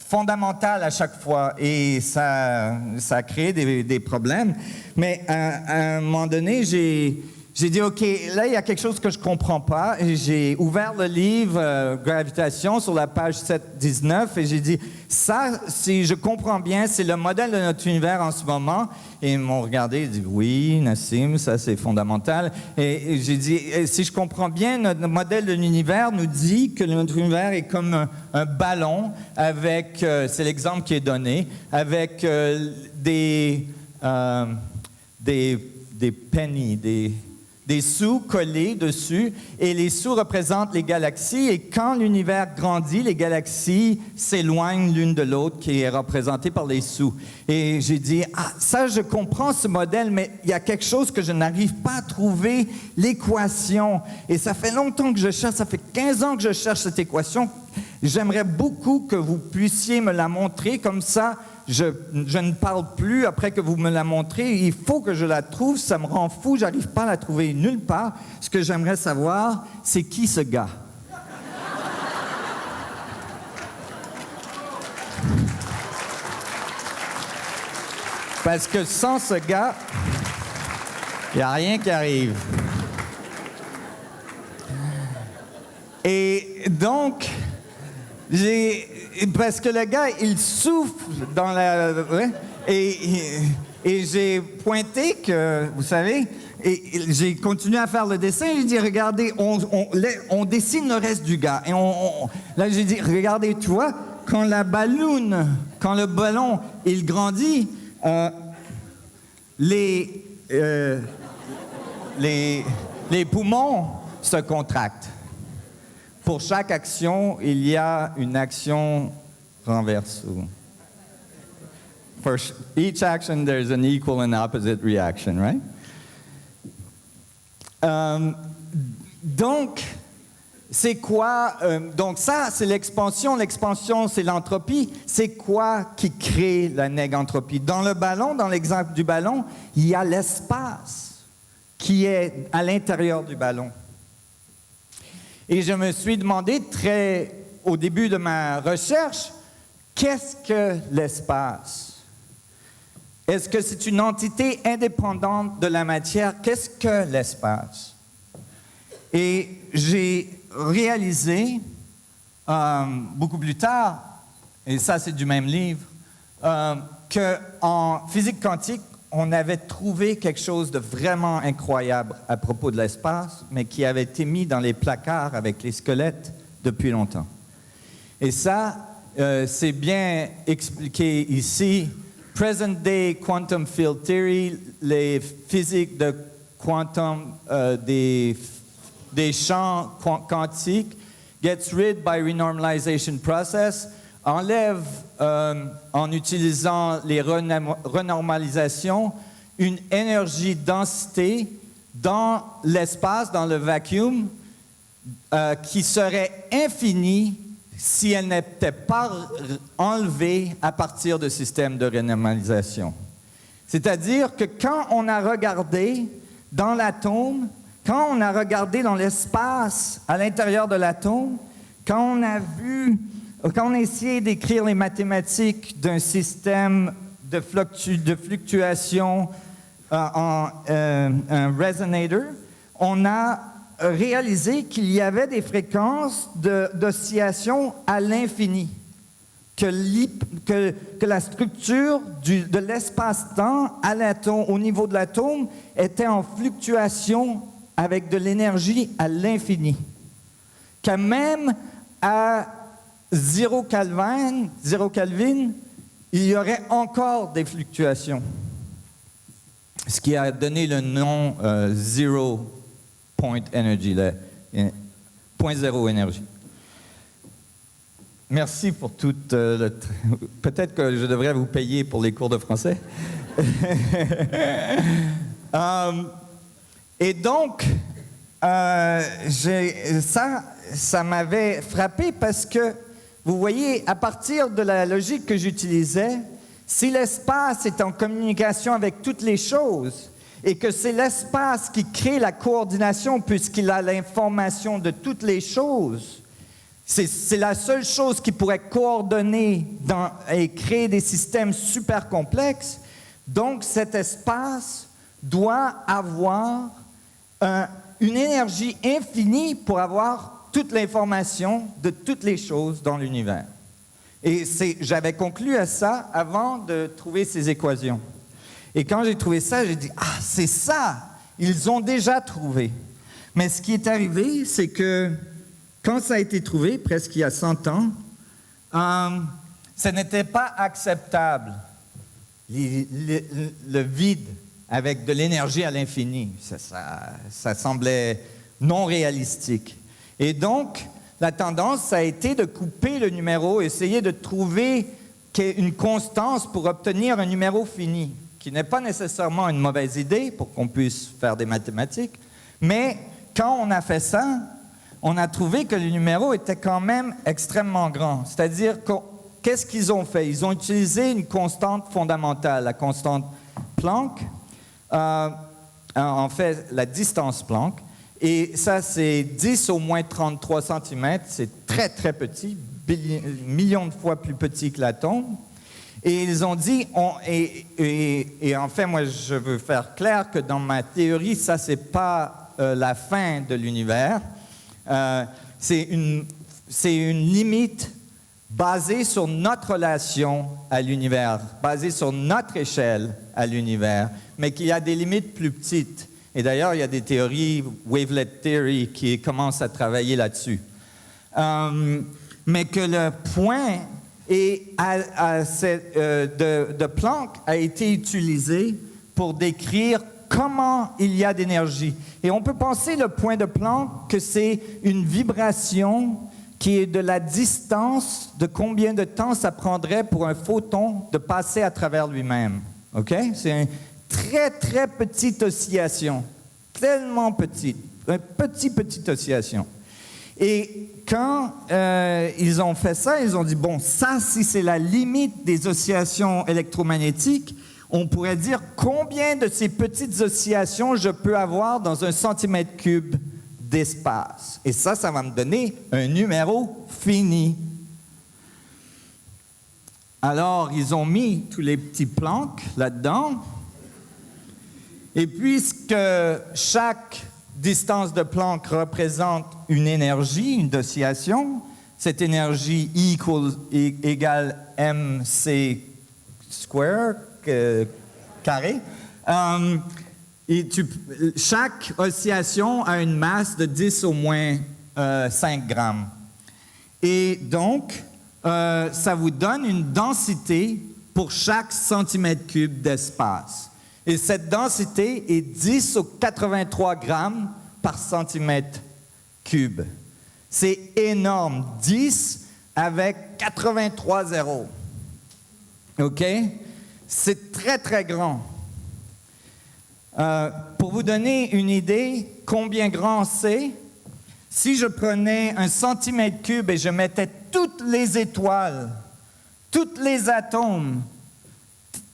fondamentales à chaque fois et ça a créé des problèmes. Mais à un moment donné, j'ai dit, OK, là, il y a quelque chose que je ne comprends pas. Et j'ai ouvert le livre Gravitation sur la page 719 et j'ai dit, ça, si je comprends bien, c'est le modèle de notre univers en ce moment. Et ils m'ont regardé, ils dit, oui, Nassim, ça, c'est fondamental. Et j'ai dit, si je comprends bien, notre modèle de l'univers nous dit que notre univers est comme un ballon avec, c'est l'exemple qui est donné, avec des pennies, des sous collés dessus, et les sous représentent les galaxies, et quand l'univers grandit, les galaxies s'éloignent l'une de l'autre, qui est représentée par les sous. Et j'ai dit, ça, je comprends ce modèle, mais il y a quelque chose que je n'arrive pas à trouver, l'équation. Et ça fait longtemps que je cherche, ça fait 15 ans que je cherche cette équation. J'aimerais beaucoup que vous puissiez me la montrer, comme ça, je ne parle plus après que vous me la montrez. Il faut que je la trouve. Ça me rend fou. J'arrive pas à la trouver nulle part. Ce que j'aimerais savoir, c'est qui ce gars? Parce que sans ce gars, il n'y a rien qui arrive. Et donc, parce que le gars, il souffle dans la... Ouais, et j'ai pointé que, vous savez, et j'ai continué à faire le dessin. J'ai dit, regardez, on dessine le reste du gars. Et là, j'ai dit, regardez, tu vois, quand le ballon, il grandit, les poumons se contractent. Pour chaque action, il y a une action renverse. For each action, there's an equal and opposite reaction, right? Donc, c'est quoi? Donc ça, c'est l'expansion. L'expansion, c'est l'entropie. C'est quoi qui crée la négantropie? Dans le ballon, dans l'exemple du ballon, il y a l'espace qui est à l'intérieur du ballon. Et je me suis demandé au début de ma recherche, qu'est-ce que l'espace? Est-ce que c'est une entité indépendante de la matière? Qu'est-ce que l'espace? Et j'ai réalisé, beaucoup plus tard, et ça c'est du même livre, qu'en physique quantique, on avait trouvé quelque chose de vraiment incroyable à propos de l'espace, mais qui avait été mis dans les placards avec les squelettes depuis longtemps. Et ça, c'est bien expliqué ici. Present Day Quantum Field Theory, les physiques de quantum des champs quantiques, gets rid by renormalization process, enlève en utilisant les renormalisations une énergie densité dans l'espace, dans le vacuum, qui serait infinie si elle n'était pas enlevée à partir de systèmes de renormalisation. C'est-à-dire que quand on a regardé dans l'atome, quand on a regardé dans l'espace à l'intérieur de l'atome, quand on a essayé d'écrire les mathématiques d'un système de fluctuation en un resonator, on a réalisé qu'il y avait des fréquences d'oscillation à l'infini, que la structure de l'espace-temps à l'atome, au niveau de l'atome, était en fluctuation avec de l'énergie à l'infini. Que même à 0 Kelvin, il y aurait encore des fluctuations. Ce qui a donné le nom Zero Point Energy, point zéro énergie. Merci pour tout peut-être que je devrais vous payer pour les cours de français. Et donc, ça m'avait frappé parce que, vous voyez, à partir de la logique que j'utilisais, si l'espace est en communication avec toutes les choses et que c'est l'espace qui crée la coordination puisqu'il a l'information de toutes les choses, c'est la seule chose qui pourrait coordonner et créer des systèmes super complexes. Donc, cet espace doit avoir une énergie infinie pour avoir toute l'information de toutes les choses dans l'univers. Et j'avais conclu à ça avant de trouver ces équations. Et quand j'ai trouvé ça, j'ai dit « Ah, c'est ça! Ils ont déjà trouvé. » Mais ce qui est arrivé, c'est que quand ça a été trouvé, presque il y a 100 ans, ce n'était pas acceptable, le vide avec de l'énergie à l'infini. Ça semblait non réalistique. Et donc, la tendance, ça a été de couper le numéro, essayer de trouver une constance pour obtenir un numéro fini, qui n'est pas nécessairement une mauvaise idée pour qu'on puisse faire des mathématiques, mais quand on a fait ça, on a trouvé que le numéro était quand même extrêmement grand. C'est-à-dire qu'est-ce qu'ils ont fait? Ils ont utilisé une constante fondamentale, la constante Planck, en fait, la distance Planck. Et ça, c'est 10 au moins 33 cm. C'est très, très petit, millions de fois plus petit que l'atome. Et ils ont dit, et en fait, moi, je veux faire clair que dans ma théorie, ça, c'est pas la fin de l'univers. C'est une limite basée sur notre relation à l'univers, basée sur notre échelle à l'univers, mais qu'il y a des limites plus petites. Et d'ailleurs, il y a des théories, wavelet theory, qui commencent à travailler là-dessus. Mais que le point de Planck a été utilisé pour décrire comment il y a d'énergie. Et on peut penser le point de Planck que c'est une vibration qui est de la distance de combien de temps ça prendrait pour un photon de passer à travers lui-même. OK? C'est une très, très petite oscillation. Tellement petite. Une petite oscillation. Et quand ils ont fait ça, ils ont dit, bon, ça, si c'est la limite des oscillations électromagnétiques, on pourrait dire combien de ces petites oscillations je peux avoir dans un centimètre cube d'espace. Et ça va me donner un numéro fini. Alors, ils ont mis tous les petits Planck là-dedans. Et puisque chaque distance de Planck représente une énergie, une oscillation, cette énergie E égale mc square, carré, chaque oscillation a une masse de 10 au moins 5 grammes. Et donc, ça vous donne une densité pour chaque centimètre cube d'espace. Et cette densité est 10 au 83 grammes par centimètre cube. C'est énorme. 10 avec 83 zéros. OK? C'est très, très grand. Pour vous donner une idée combien grand c'est, si je prenais un centimètre cube et je mettais toutes les étoiles, tous les atomes,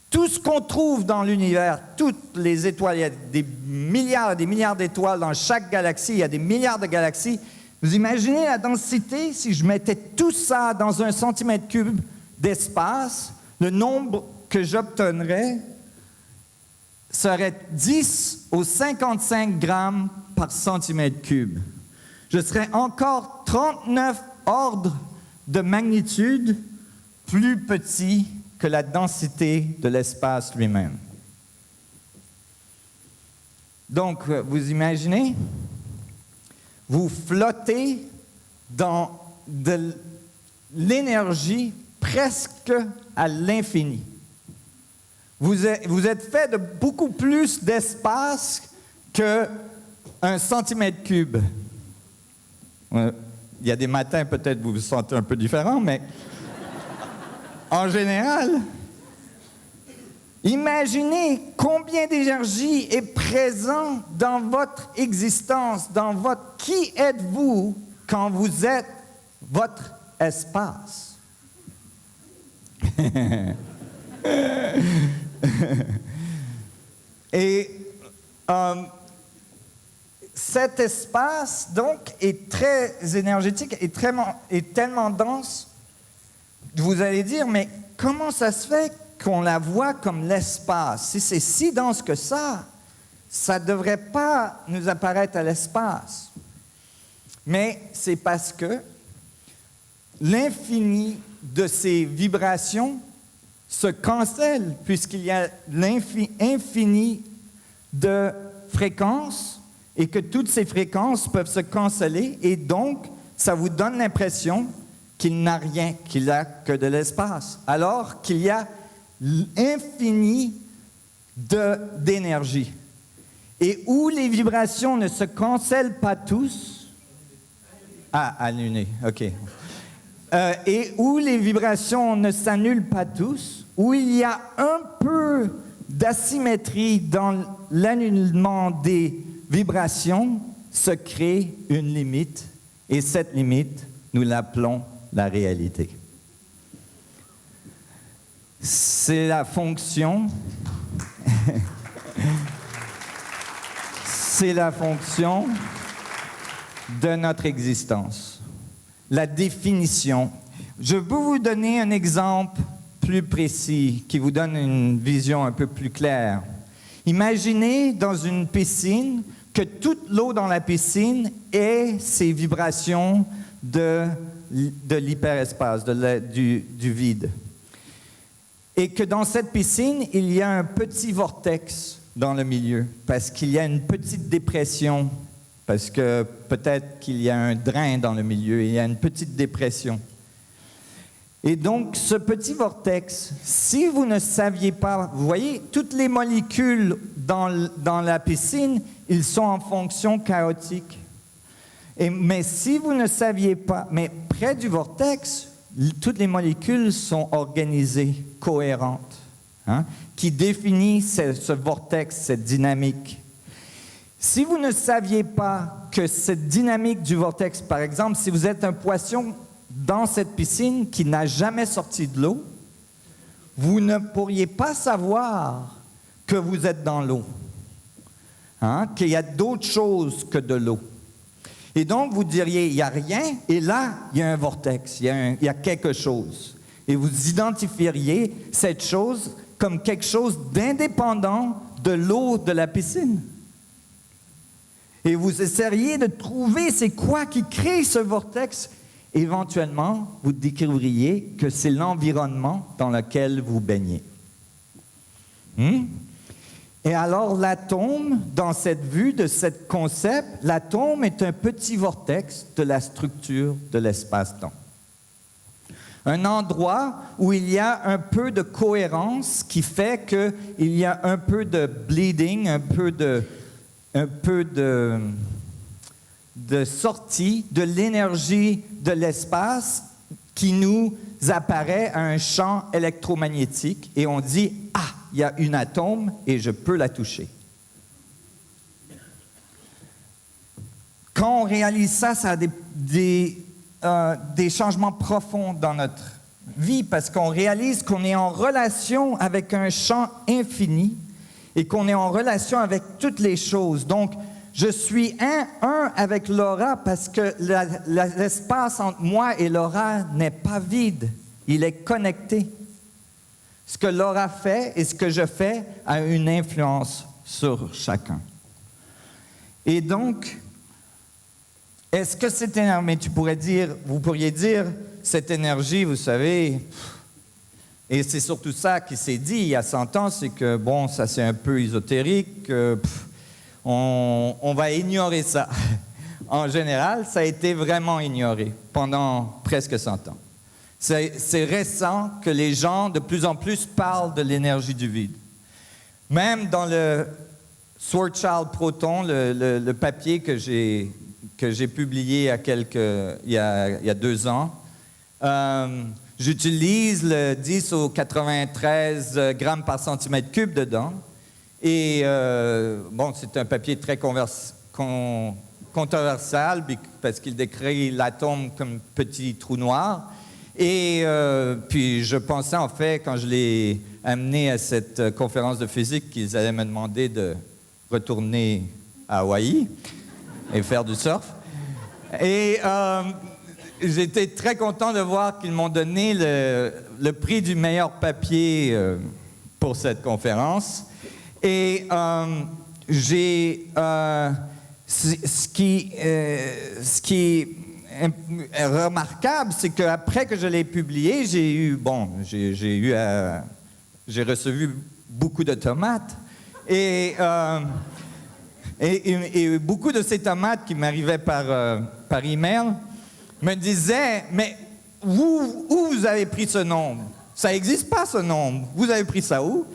tout ce qu'on trouve dans l'univers, toutes les étoiles, il y a des milliards et des milliards d'étoiles dans chaque galaxie, il y a des milliards de galaxies. Vous imaginez la densité, si je mettais tout ça dans un centimètre cube d'espace, le nombre que j'obtiendrais serait 10 au 55 grammes par centimètre cube. Je serais encore 39 ordres de magnitude plus petit que la densité de l'espace lui-même. Donc, vous imaginez, vous flottez dans de l'énergie presque à l'infini. Vous êtes fait de beaucoup plus d'espace qu'un centimètre cube. Il y a des matins, peut-être, vous vous sentez un peu différent, mais en général, imaginez combien d'énergie est présent dans votre existence, dans votre... Qui êtes-vous quand vous êtes votre espace? Et cet espace, donc, est très énergétique et tellement dense. Vous allez dire, mais comment ça se fait qu'on la voit comme l'espace? Si c'est si dense que ça ne devrait pas nous apparaître à l'espace. Mais c'est parce que l'infini de ces vibrations se cancelle, puisqu'il y a l'infini de fréquences et que toutes ces fréquences peuvent se canceller, et donc, ça vous donne l'impression qu'il n'a rien, qu'il n'a que de l'espace, alors qu'il y a l'infini d'énergie. Et où les vibrations ne se cancellent pas tous... annulées, OK. Et où les vibrations ne s'annulent pas tous, où il y a un peu d'asymétrie dans l'annulement des vibrations, se crée une limite, et cette limite, nous l'appelons la réalité. c'est la fonction. C'est la fonction de notre existence. La définition. Je peux vous donner un exemple plus précis qui vous donne une vision un peu plus claire. Imaginez dans une piscine que toute l'eau dans la piscine ait ces vibrations de l'hyperespace, du vide. Et que dans cette piscine, il y a un petit vortex dans le milieu, parce qu'il y a une petite dépression, parce que peut-être qu'il y a un drain dans le milieu, il y a une petite dépression. Et donc, ce petit vortex, si vous ne saviez pas, vous voyez, toutes les molécules dans la piscine, ils sont en fonction chaotique. Mais si vous ne saviez pas, mais près du vortex, toutes les molécules sont organisées, cohérentes, hein, qui définit ce vortex, cette dynamique. Si vous ne saviez pas que cette dynamique du vortex, par exemple, si vous êtes un poisson dans cette piscine qui n'a jamais sorti de l'eau, vous ne pourriez pas savoir que vous êtes dans l'eau, hein, qu'il y a d'autres choses que de l'eau. Et donc, vous diriez, il n'y a rien, et là, il y a un vortex, il y a quelque chose. Et vous identifieriez cette chose comme quelque chose d'indépendant de l'eau de la piscine. Et vous essaieriez de trouver c'est quoi qui crée ce vortex. Éventuellement, vous découvririez que c'est l'environnement dans lequel vous baignez. Et alors, l'atome, dans cette vue de ce concept, l'atome est un petit vortex de la structure de l'espace-temps. Un endroit où il y a un peu de cohérence qui fait qu'il y a un peu de bleeding, un peu de sortie de l'énergie de l'espace qui nous apparaît à un champ électromagnétique et on dit « Ah, il y a une atome et je peux la toucher. » Quand on réalise ça, ça a des changements profonds dans notre vie parce qu'on réalise qu'on est en relation avec un champ infini et qu'on est en relation avec toutes les choses. Donc, je suis un avec l'aura parce que l'espace entre moi et l'aura n'est pas vide, il est connecté. Ce que l'aura fait et ce que je fais a une influence sur chacun. Et donc, est-ce que cette énergie, mais vous pourriez dire, cette énergie, vous savez, et c'est surtout ça qui s'est dit il y a 100 ans, c'est que, bon, ça c'est un peu ésotérique, on va ignorer ça. En général, ça a été vraiment ignoré pendant presque 100 ans. C'est récent que les gens de plus en plus parlent de l'énergie du vide. Même dans le Schwarzschild Proton, le papier que j'ai publié il y a 2 ans, j'utilise le 10 au 93 grammes par centimètre cube dedans. Et bon, c'est un papier très controversal parce qu'il décrit l'atome comme un petit trou noir. Et puis je pensais en fait, quand je l'ai amené à cette conférence de physique, qu'ils allaient me demander de retourner à Hawaï et faire du surf. Et j'étais très content de voir qu'ils m'ont donné le prix du meilleur papier pour cette conférence. Et ce qui est remarquable, c'est qu'après que je l'ai publié, j'ai reçu beaucoup de tomates. Et beaucoup de ces tomates qui m'arrivaient par email me disaient « Mais où vous avez pris ce nombre? Ça n'existe pas, ce nombre. Vous avez pris ça où? »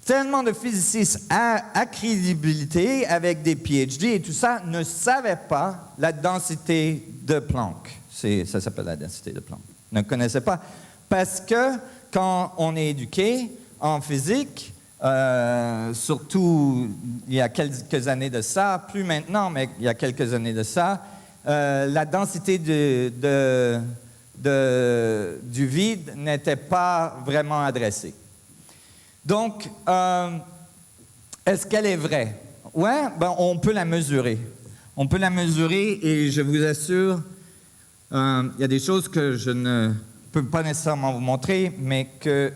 Tellement de physicists à crédibilité, avec des PhD et tout ça, ne savaient pas la densité de Planck. Ça s'appelle la densité de Planck. Ne connaissaient pas. Parce que quand on est éduqué en physique, surtout il y a quelques années de ça, plus maintenant, mais il y a quelques années de ça, la densité de du vide n'était pas vraiment adressée. Donc, est-ce qu'elle est vraie? Oui, ben, on peut la mesurer. On peut la mesurer et je vous assure, il y a des choses que je ne peux pas nécessairement vous montrer, mais que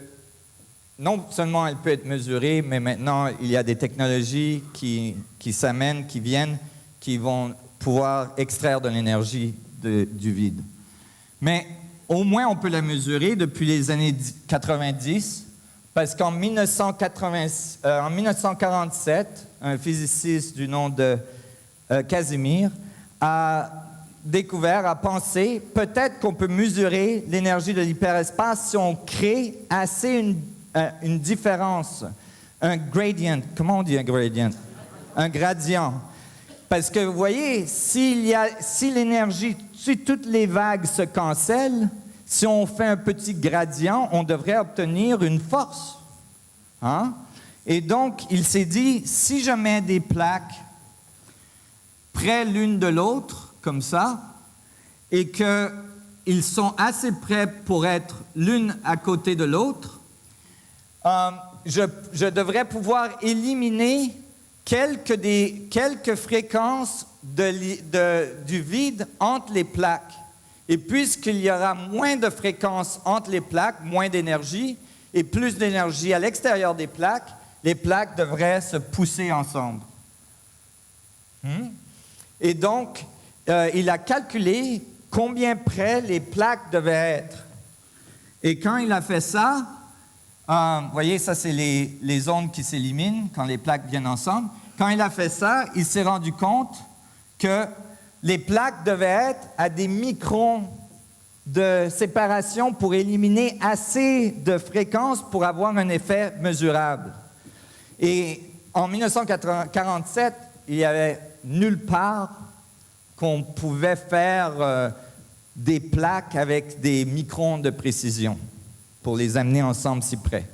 non seulement elle peut être mesurée, mais maintenant, il y a des technologies qui s'amènent, qui viennent, qui vont pouvoir extraire de l'énergie du vide. Mais au moins, on peut la mesurer depuis les années 90, parce qu'en 1947, un physiciste du nom de Casimir a découvert, a pensé, peut-être qu'on peut mesurer l'énergie de l'hyperespace si on crée assez une différence, un gradient. Comment on dit un gradient? Un gradient. Parce que, vous voyez, si l'énergie, si toutes les vagues se cancellent, si on fait un petit gradient, on devrait obtenir une force. Hein? Et donc, il s'est dit, si je mets des plaques près l'une de l'autre, comme ça, et qu'ils sont assez près pour être l'une à côté de l'autre, je devrais pouvoir éliminer quelques fréquences du vide entre les plaques. Et puisqu'il y aura moins de fréquences entre les plaques, moins d'énergie, et plus d'énergie à l'extérieur des plaques, les plaques devraient se pousser ensemble. Et donc, il a calculé combien près les plaques devaient être. Et quand il a fait ça, vous voyez, ça, c'est les ondes qui s'éliminent quand les plaques viennent ensemble. Quand il a fait ça, il s'est rendu compte que les plaques devaient être à des microns de séparation pour éliminer assez de fréquences pour avoir un effet mesurable. Et en 1947, il n'y avait nulle part qu'on pouvait faire des plaques avec des microns de précision pour les amener ensemble si près.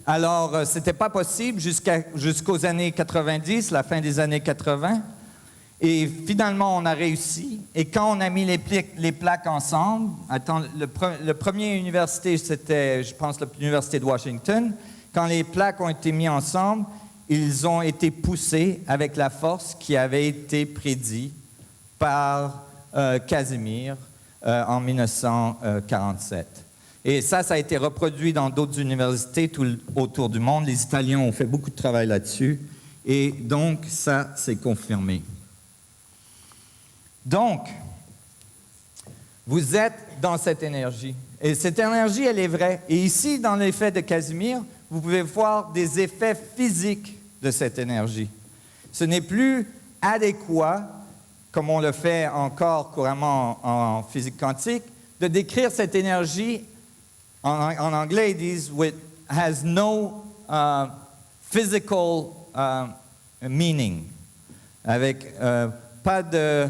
Alors, ce n'était pas possible jusqu'aux années 90, la fin des années 80. Et finalement, on a réussi. Et quand on a mis les plaques ensemble, le premier université, c'était, je pense, l'Université de Washington. Quand les plaques ont été mises ensemble, ils ont été poussés avec la force qui avait été prédite par Casimir en 1947. Et ça a été reproduit dans d'autres universités tout autour du monde. Les Italiens ont fait beaucoup de travail là-dessus. Et donc, ça s'est confirmé. Donc, vous êtes dans cette énergie. Et cette énergie, elle est vraie. Et ici, dans l'effet de Casimir, vous pouvez voir des effets physiques de cette énergie. Ce n'est plus adéquat, comme on le fait encore couramment en physique quantique, de décrire cette énergie, en anglais ils disent « has no physical meaning », avec pas de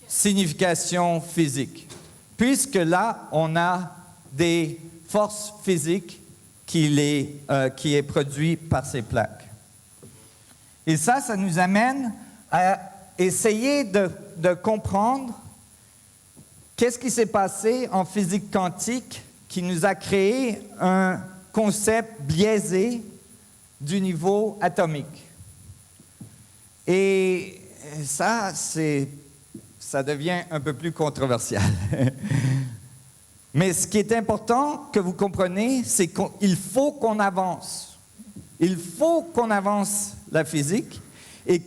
signification physique. Puisque là, on a des forces physiques qui est produit par ces plaques. Et ça nous amène à essayer de comprendre qu'est-ce qui s'est passé en physique quantique qui nous a créé un concept biaisé du niveau atomique. Et ça devient un peu plus controversial. Mais ce qui est important que vous compreniez, c'est qu'il faut qu'on avance. Il faut qu'on avance la physique et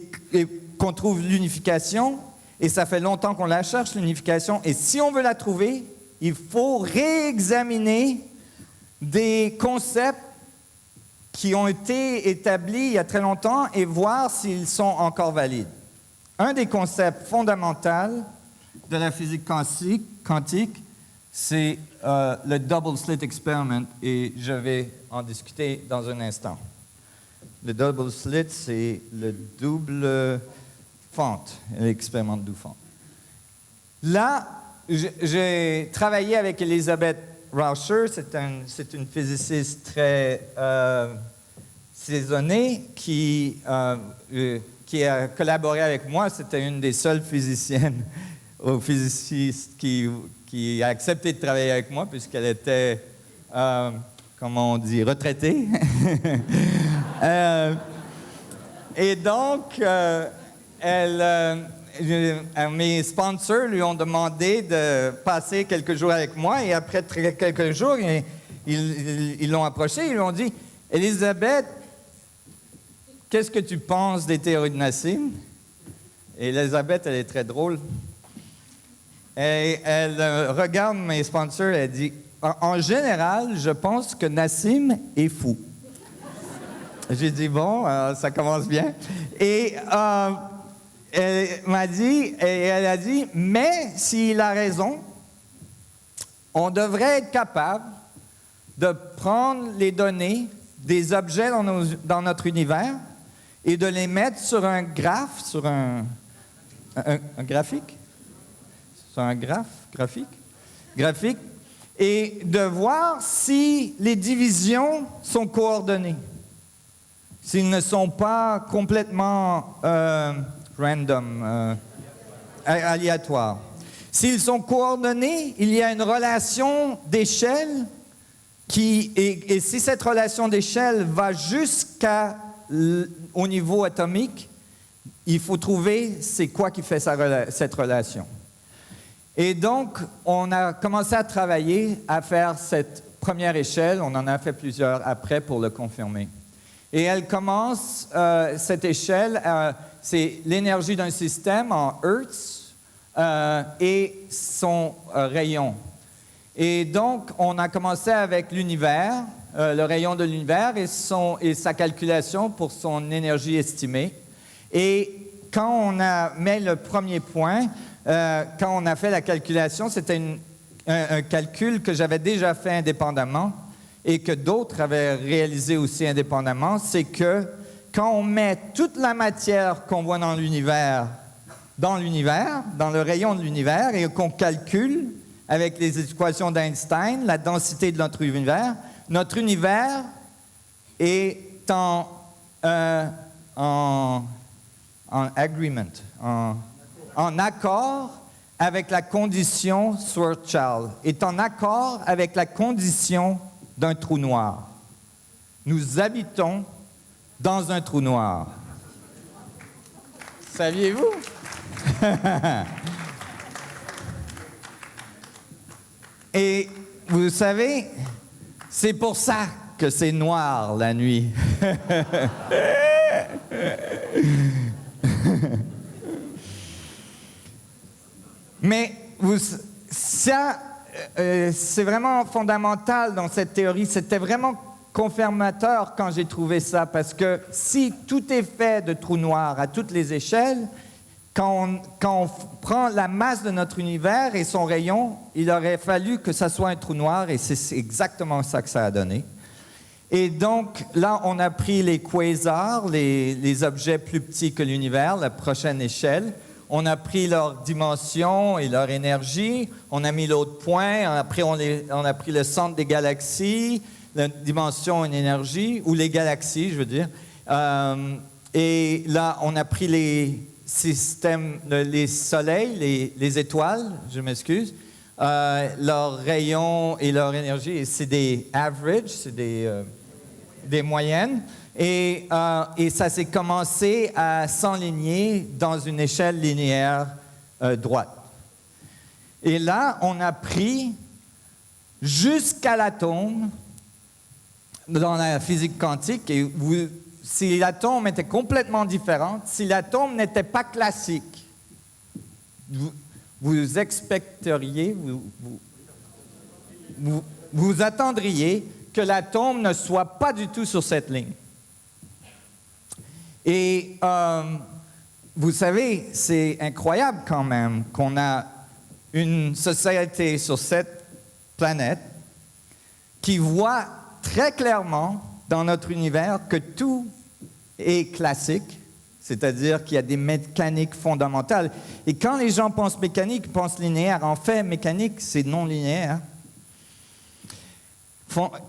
qu'on trouve l'unification. Et ça fait longtemps qu'on la cherche, l'unification. Et si on veut la trouver, il faut réexaminer des concepts qui ont été établis il y a très longtemps et voir s'ils sont encore valides. Un des concepts fondamentaux de la physique quantique, c'est le double slit experiment, et je vais en discuter dans un instant. Le double slit, c'est le double fente, l'expériment de double fente. Là, j'ai travaillé avec Elizabeth Rauscher, c'est une physiciste très saisonnée qui a collaboré avec moi. C'était une des seules physiciennes au physiciste qui a accepté de travailler avec moi puisqu'elle était, comment on dit, retraitée. Et donc, mes sponsors lui ont demandé de passer quelques jours avec moi et après quelques jours, ils l'ont approché, ils lui ont dit « Elisabeth, qu'est-ce que tu penses des théories de Nassim? » Et Elisabeth, elle est très drôle. Et elle regarde mes sponsors et elle dit « En général, je pense que Nassim est fou. » J'ai dit « Bon, ça commence bien. » Et elle a dit « Mais s'il a raison, on devrait être capable de prendre les données des objets dans notre univers et de les mettre sur un graphe, sur un graphique, sur un graphique, et de voir si les divisions sont coordonnées, s'ils ne sont pas complètement random, aléatoires. S'ils sont coordonnés, il y a une relation d'échelle et si cette relation d'échelle va jusqu'au niveau atomique, il faut trouver c'est quoi qui fait cette relation. Et donc, on a commencé à travailler à faire cette première échelle. On en a fait plusieurs après pour le confirmer. Et elle commence, cette échelle, c'est l'énergie d'un système en Hertz et son rayon. Et donc, on a commencé avec l'univers, le rayon de l'univers et sa calculation pour son énergie estimée. Et quand on a mis le premier point, quand on a fait la calculation, c'était un calcul que j'avais déjà fait indépendamment et que d'autres avaient réalisé aussi indépendamment, c'est que quand on met toute la matière qu'on voit dans l'univers, dans le rayon de l'univers, et qu'on calcule avec les équations d'Einstein, la densité de notre univers est en agreement, en accord avec la condition Schwarzschild, est en accord avec la condition d'un trou noir. Nous habitons dans un trou noir. Saviez-vous? Et vous savez, c'est pour ça que c'est noir la nuit. Mais ça, c'est vraiment fondamental dans cette théorie. C'était vraiment confirmateur quand j'ai trouvé ça, parce que si tout est fait de trous noirs à toutes les échelles, quand on prend la masse de notre univers et son rayon, il aurait fallu que ça soit un trou noir, et c'est exactement ça que ça a donné. Et donc, là, on a pris les quasars, les objets plus petits que l'univers, la prochaine échelle. On a pris leur dimension et leur énergie. On a mis l'autre point. Après, on a pris le centre des galaxies, la dimension et l'énergie, ou les galaxies, je veux dire. Et là, on a pris les systèmes, les soleils, les étoiles, je m'excuse, leurs rayons et leur énergie. Et c'est des averages, c'est des moyennes. Et ça s'est commencé à s'enligner dans une échelle linéaire droite. Et là, on a pris jusqu'à l'atome dans la physique quantique. Et si l'atome était complètement différent, si l'atome n'était pas classique, vous expecteriez, vous attendriez que l'atome ne soit pas du tout sur cette ligne. Et vous savez, c'est incroyable quand même qu'on a une société sur cette planète qui voit très clairement dans notre univers que tout est classique, c'est-à-dire qu'il y a des mécaniques fondamentales. Et quand les gens pensent mécanique, ils pensent linéaire. En fait, mécanique, c'est non linéaire.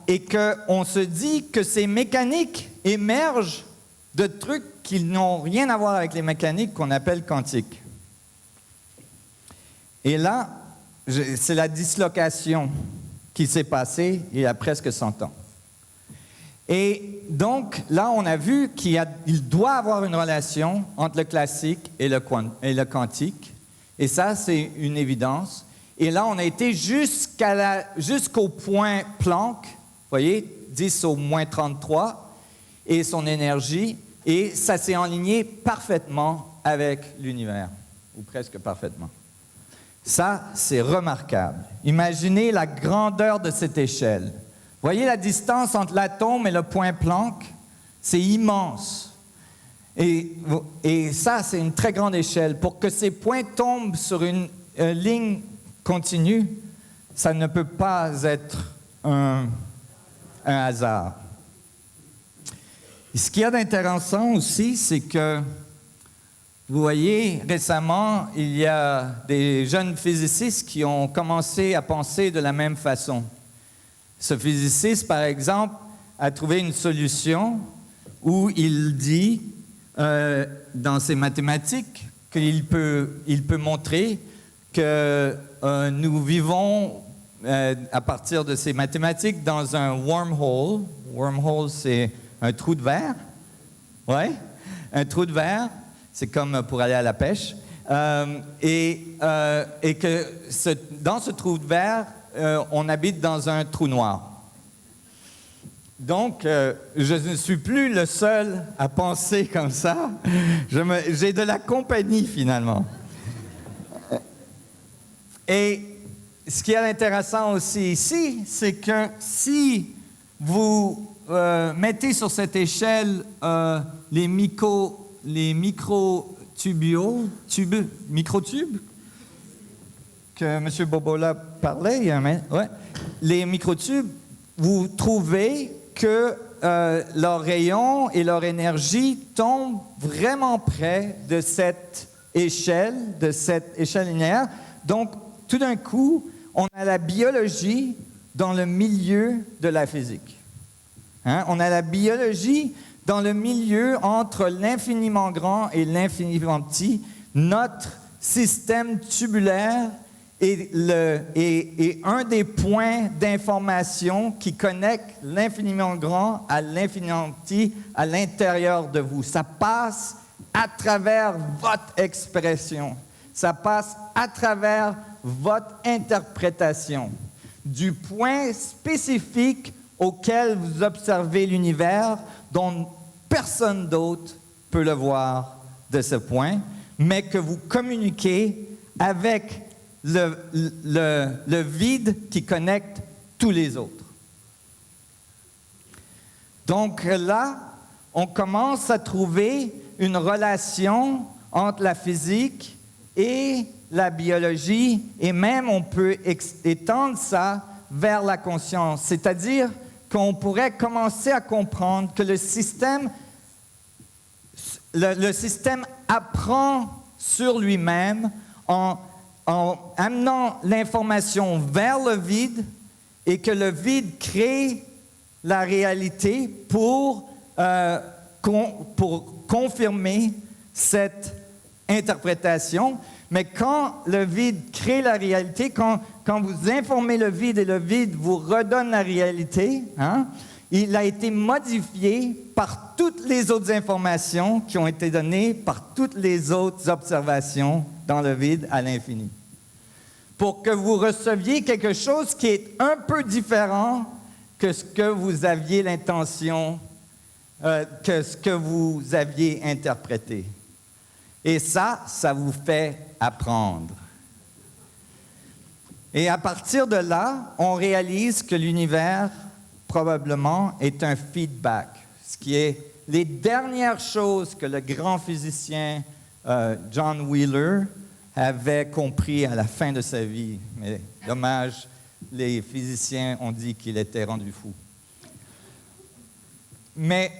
Et qu'on se dit que ces mécaniques émergent de trucs qui n'ont rien à voir avec les mécaniques qu'on appelle quantiques. Et là, c'est la dislocation qui s'est passée il y a presque 100 ans. Et donc, là, on a vu qu'il doit y avoir une relation entre le classique et le quantique. Et ça, c'est une évidence. Et là, on a été jusqu'au point Planck, vous voyez, 10 au moins 33, et son énergie, et ça s'est enligné parfaitement avec l'univers, ou presque parfaitement. Ça, c'est remarquable. Imaginez la grandeur de cette échelle. Voyez la distance entre l'atome et le point Planck? C'est immense. Et ça, c'est une très grande échelle. Pour que ces points tombent sur une ligne continue, ça ne peut pas être un hasard. Et ce qu'il y a d'intéressant aussi, c'est que, vous voyez, récemment, il y a des jeunes physicists qui ont commencé à penser de la même façon. Ce physiciste, par exemple, a trouvé une solution où il dit, dans ses mathématiques, qu'il peut montrer que nous vivons, à partir de ces mathématiques, dans un wormhole. Wormhole, c'est un trou de verre. Oui, un trou de verre. C'est comme pour aller à la pêche. Et que dans ce trou de verre, on habite dans un trou noir. Donc, je ne suis plus le seul à penser comme ça. J'ai de la compagnie, finalement. Et ce qui est intéressant aussi ici, c'est que si vous mettez sur cette échelle les microtubes que M. Bobola parlait, les microtubes, vous trouvez que leurs rayons et leur énergie tombent vraiment près de cette échelle linéaire. Donc, tout d'un coup, on a la biologie dans le milieu de la physique. On a la biologie dans le milieu entre l'infiniment grand et l'infiniment petit. Notre système tubulaire est un des points d'information qui connecte l'infiniment grand à l'infiniment petit à l'intérieur de vous. Ça passe à travers votre expression. Ça passe à travers votre interprétation du point spécifique auquel vous observez l'univers, dont personne d'autre peut le voir de ce point, mais que vous communiquez avec le vide qui connecte tous les autres. Donc là, on commence à trouver une relation entre la physique et la biologie, et même on peut étendre ça vers la conscience, c'est-à-dire qu'on pourrait commencer à comprendre que le système apprend sur lui-même en amenant l'information vers le vide et que le vide crée la réalité pour confirmer cette interprétation. Mais quand le vide crée la réalité, quand vous informez le vide et le vide vous redonne la réalité, il a été modifié par toutes les autres informations qui ont été données par toutes les autres observations dans le vide à l'infini. Pour que vous receviez quelque chose qui est un peu différent que ce que vous aviez l'intention, que ce que vous aviez interprété. Et ça vous fait apprendre. Et à partir de là, on réalise que l'univers, probablement, est un feedback, ce qui est les dernières choses que le grand physicien John Wheeler avait compris à la fin de sa vie. Mais dommage, les physiciens ont dit qu'il était rendu fou. Mais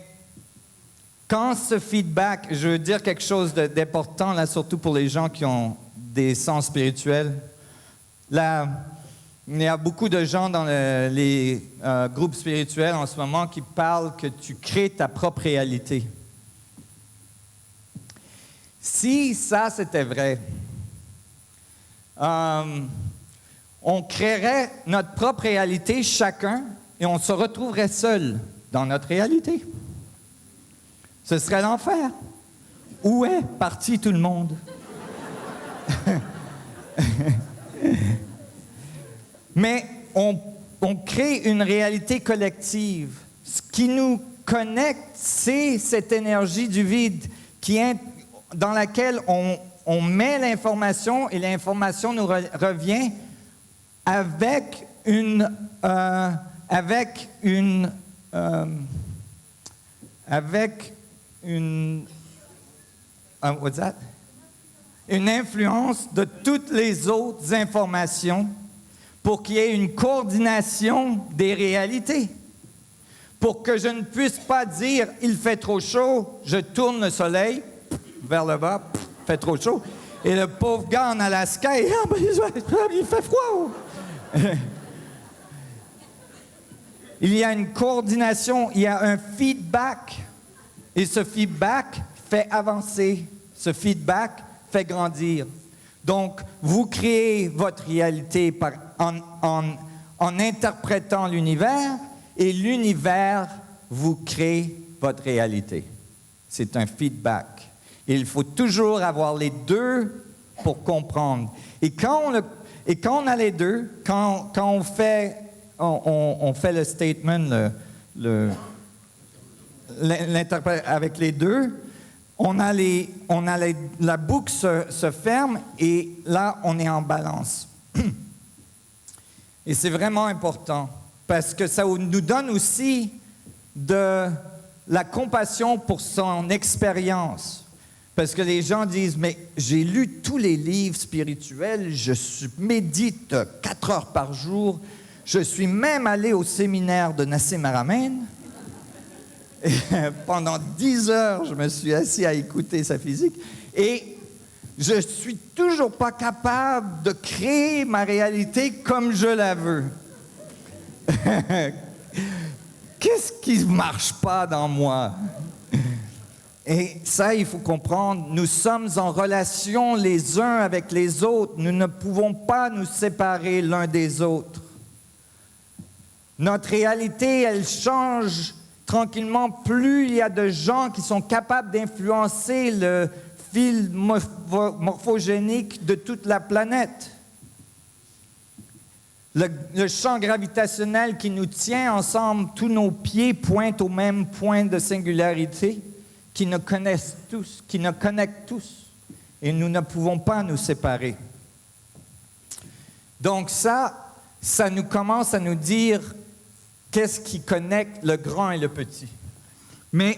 quand ce feedback, je veux dire quelque chose d'important, là, surtout pour les gens qui ont des sens spirituels. Là, il y a beaucoup de gens dans les groupes spirituels en ce moment qui parlent que tu crées ta propre réalité. Si ça, c'était vrai, on créerait notre propre réalité chacun et on se retrouverait seul dans notre réalité. Ce serait l'enfer. Où est parti tout le monde? Mais on crée une réalité collective. Ce qui nous connecte, c'est cette énergie du vide dans laquelle on met l'information et l'information nous revient avec une what's that? Une influence de toutes les autres informations pour qu'il y ait une coordination des réalités. Pour que je ne puisse pas dire « il fait trop chaud », je tourne le soleil vers le bas, « fait trop chaud », et le pauvre gars en Alaska, il fait froid. Il y a une coordination, il y a un feedback, et ce feedback fait avancer, ce feedback fait grandir. Donc, vous créez votre réalité en interprétant l'univers, et l'univers vous crée votre réalité. C'est un feedback. Et il faut toujours avoir les deux pour comprendre. Et quand on a les deux, quand on fait le statement, avec les deux, la boucle se ferme et là, on est en balance. Et c'est vraiment important parce que ça nous donne aussi de la compassion pour son expérience. Parce que les gens disent, mais j'ai lu tous les livres spirituels, je médite 4 heures par jour, je suis même allé au séminaire de Nassim Haramein. Et pendant 10 heures, je me suis assis à écouter sa physique et je ne suis toujours pas capable de créer ma réalité comme je la veux. Qu'est-ce qui ne marche pas dans moi? Et ça, il faut comprendre, nous sommes en relation les uns avec les autres. Nous ne pouvons pas nous séparer l'un des autres. Notre réalité, elle change tranquillement. Plus il y a de gens qui sont capables d'influencer le fil morphogénique de toute la planète. Le champ gravitationnel qui nous tient ensemble, tous nos pieds pointent au même point de singularité, qui nous connaissent tous, qui nous connectent tous. Et nous ne pouvons pas nous séparer. Donc ça nous commence à nous dire qu'est-ce qui connecte le grand et le petit. Mais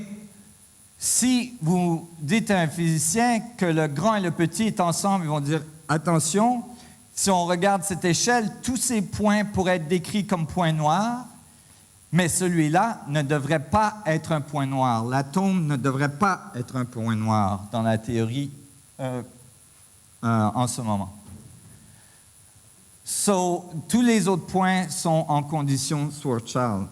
si vous dites à un physicien que le grand et le petit sont ensemble, ils vont dire « Attention, si on regarde cette échelle, tous ces points pourraient être décrits comme points noirs, mais celui-là ne devrait pas être un point noir. L'atome ne devrait pas être un point noir dans la théorie en ce moment. Tous les autres points sont en condition Schwarzschild.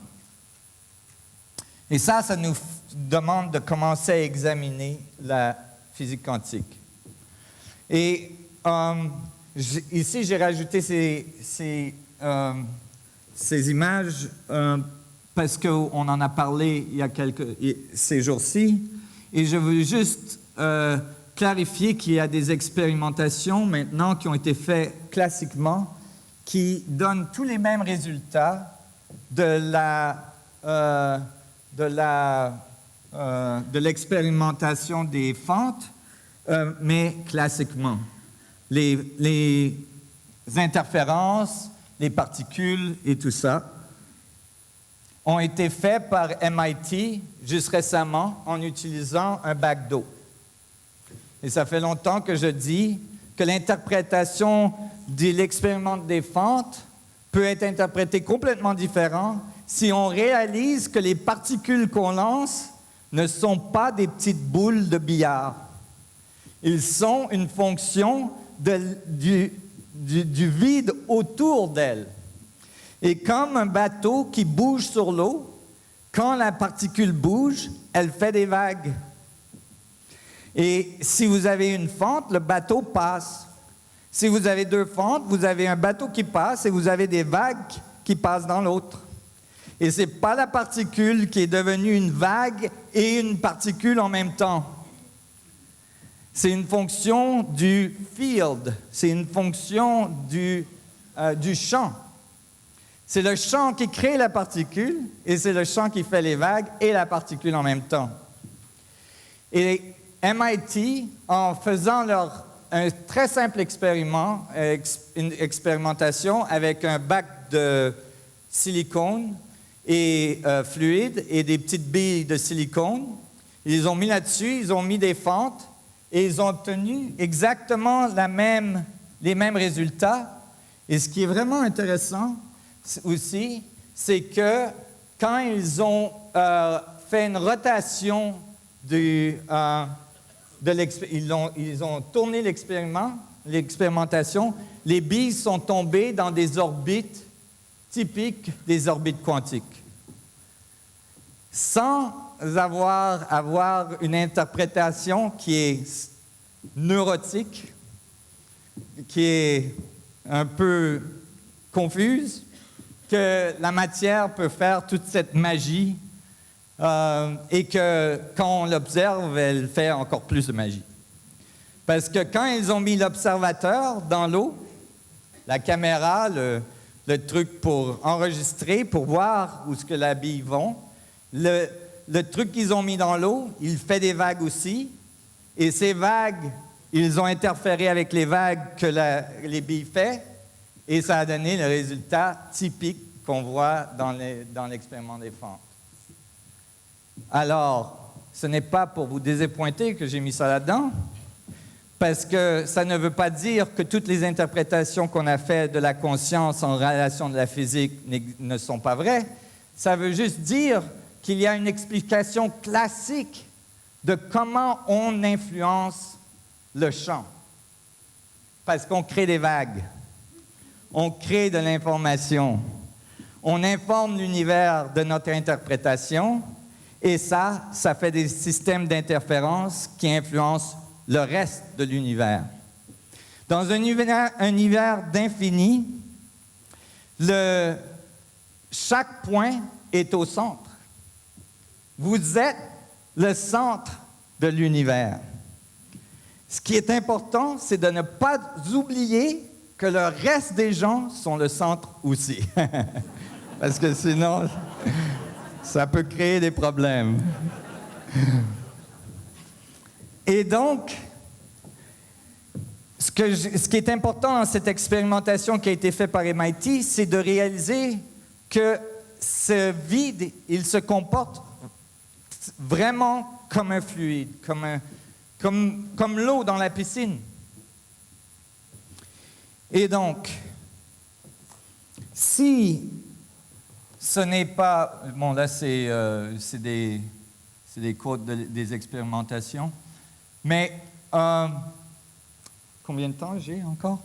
Et ça nous demande de commencer à examiner la physique quantique. Et ici, j'ai rajouté ces images parce qu'on en a parlé il y a ces jours-ci. Et je veux juste clarifier qu'il y a des expérimentations maintenant qui ont été faites classiquement qui donnent tous les mêmes résultats de l'expérimentation des fentes, mais classiquement. Les interférences, les particules et tout ça ont été faits par MIT juste récemment en utilisant un bac d'eau. Et ça fait longtemps que je dis que l'interprétation de l'expériment des fentes peut être interprétée complètement différent si on réalise que les particules qu'on lance ne sont pas des petites boules de billard. Ils sont une fonction du vide autour d'elle. Et comme un bateau qui bouge sur l'eau, quand la particule bouge, elle fait des vagues. Et si vous avez une fente, le bateau passe. Si vous avez deux fentes, vous avez un bateau qui passe et vous avez des vagues qui passent dans l'autre. Et ce n'est pas la particule qui est devenue une vague et une particule en même temps. C'est une fonction du field, c'est une fonction du champ. C'est le champ qui crée la particule et c'est le champ qui fait les vagues et la particule en même temps. Et MIT, en faisant un très simple expériment, une expérimentation avec un bac de silicone et fluide et des petites billes de silicone, ils ont mis là-dessus, ils ont mis des fentes et ils ont obtenu exactement les mêmes résultats. Et ce qui est vraiment intéressant aussi, c'est que quand ils ont fait une rotation ils ont tourné l'expérimentation, les billes sont tombées dans des orbites typiques des orbites quantiques. Sans avoir une interprétation qui est neurotique, qui est un peu confuse, que la matière peut faire toute cette magie et que quand on l'observe, elle fait encore plus de magie. Parce que quand ils ont mis l'observateur dans l'eau, la caméra, le truc pour enregistrer, pour voir où est-ce que la bille va, le truc qu'ils ont mis dans l'eau, il fait des vagues aussi. Et ces vagues, ils ont interféré avec les vagues que les billes font. Et ça a donné le résultat typique qu'on voit dans l'expériment des fentes. Alors, ce n'est pas pour vous désappointer que j'ai mis ça là-dedans, parce que ça ne veut pas dire que toutes les interprétations qu'on a faites de la conscience en relation de la physique ne sont pas vraies. Ça veut juste dire qu'il y a une explication classique de comment on influence le champ. Parce qu'on crée des vagues, on crée de l'information, on informe l'univers de notre interprétation, et ça fait des systèmes d'interférence qui influencent le reste de l'univers. Dans un univers d'infini, chaque point est au centre. Vous êtes le centre de l'univers. Ce qui est important, c'est de ne pas oublier que le reste des gens sont le centre aussi. Parce que sinon, ça peut créer des problèmes. Et donc, ce qui est important dans cette expérimentation qui a été faite par MIT, c'est de réaliser que ce vide, il se comporte vraiment comme un fluide, comme l'eau dans la piscine. Et donc, si ce n'est pas... Bon, là, c'est des quotes des expérimentations. Mais combien de temps j'ai encore?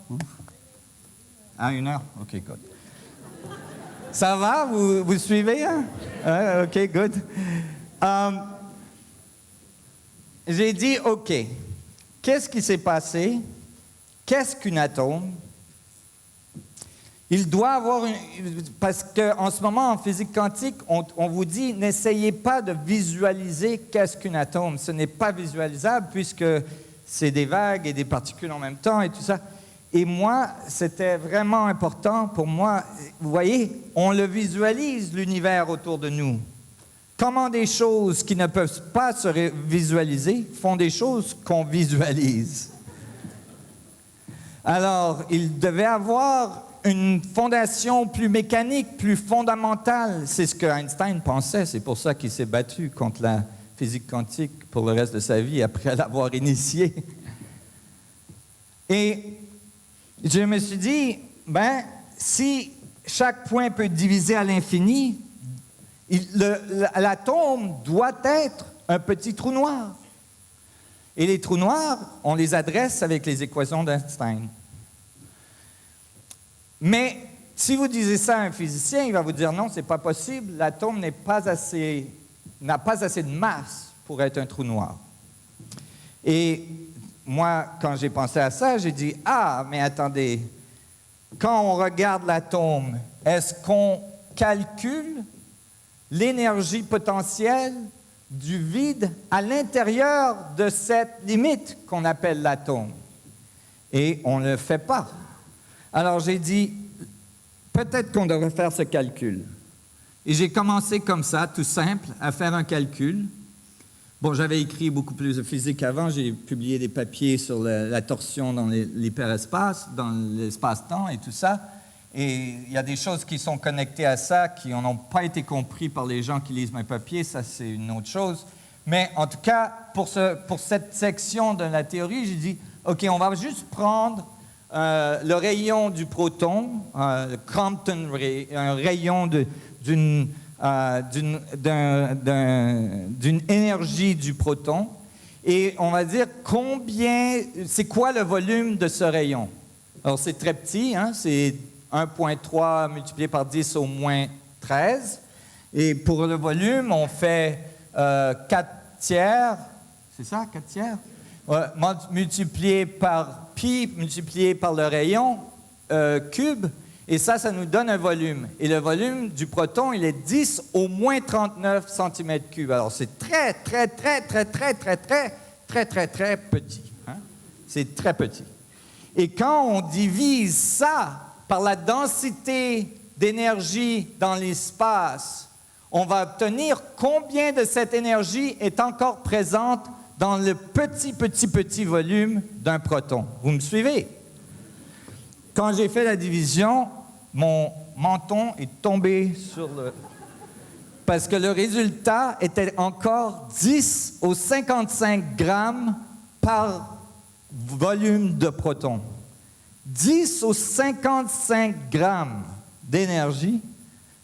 Ah, 1 heure? OK, good. Ça va? Vous suivez? Hein? OK, good. J'ai dit, OK, qu'est-ce qui s'est passé? Qu'est-ce qu'un atome? Il doit avoir parce qu'en ce moment, en physique quantique, on vous dit, n'essayez pas de visualiser qu'est-ce qu'un atome. Ce n'est pas visualisable puisque c'est des vagues et des particules en même temps et tout ça. Et moi, c'était vraiment important pour moi. Vous voyez, on le visualise, l'univers autour de nous. Comment des choses qui ne peuvent pas se visualiser font des choses qu'on visualise. Alors, il devait avoir une fondation plus mécanique, plus fondamentale. C'est ce que Einstein pensait. C'est pour ça qu'il s'est battu contre la physique quantique pour le reste de sa vie, après l'avoir initiée. Et je me suis dit, si chaque point peut diviser à l'infini, l'atome doit être un petit trou noir. Et les trous noirs, on les adresse avec les équations d'Einstein. Mais si vous disiez ça à un physicien, il va vous dire non, c'est pas possible, l'atome n'a pas assez de masse pour être un trou noir. Et moi, quand j'ai pensé à ça, j'ai dit, ah, mais attendez, quand on regarde l'atome, est-ce qu'on calcule l'énergie potentielle du vide à l'intérieur de cette limite qu'on appelle l'atome? Et on ne le fait pas. Alors j'ai dit, peut-être qu'on devrait faire ce calcul. Et j'ai commencé comme ça, tout simple, à faire un calcul. Bon, j'avais écrit beaucoup plus de physique avant, j'ai publié des papiers sur la torsion dans l'hyperespace, dans l'espace-temps et tout ça. Et il y a des choses qui sont connectées à ça qui n'ont pas été comprises par les gens qui lisent mes papiers, ça c'est une autre chose. Mais en tout cas, pour cette section de la théorie, j'ai dit, OK, on va juste prendre le rayon du proton, le Compton Ray, un rayon d'une énergie du proton, et on va dire c'est quoi le volume de ce rayon. Alors c'est très petit, hein, c'est 1,3 multiplié par 10 au moins 13, et pour le volume, on fait 4 tiers, c'est ça, 4 tiers? Multiplié par pi, multiplié par le rayon cube, et ça nous donne un volume. Et le volume du proton, il est 10 au moins 39 cm3. Alors, c'est très petit. Hein? C'est très petit. Et quand on divise ça par la densité d'énergie dans l'espace, on va obtenir combien de cette énergie est encore présente dans le petit volume d'un proton. Vous me suivez? Quand j'ai fait la division, mon menton est tombé sur le... Parce que le résultat était encore 10 au 55 grammes par volume de proton. 10 au 55 grammes d'énergie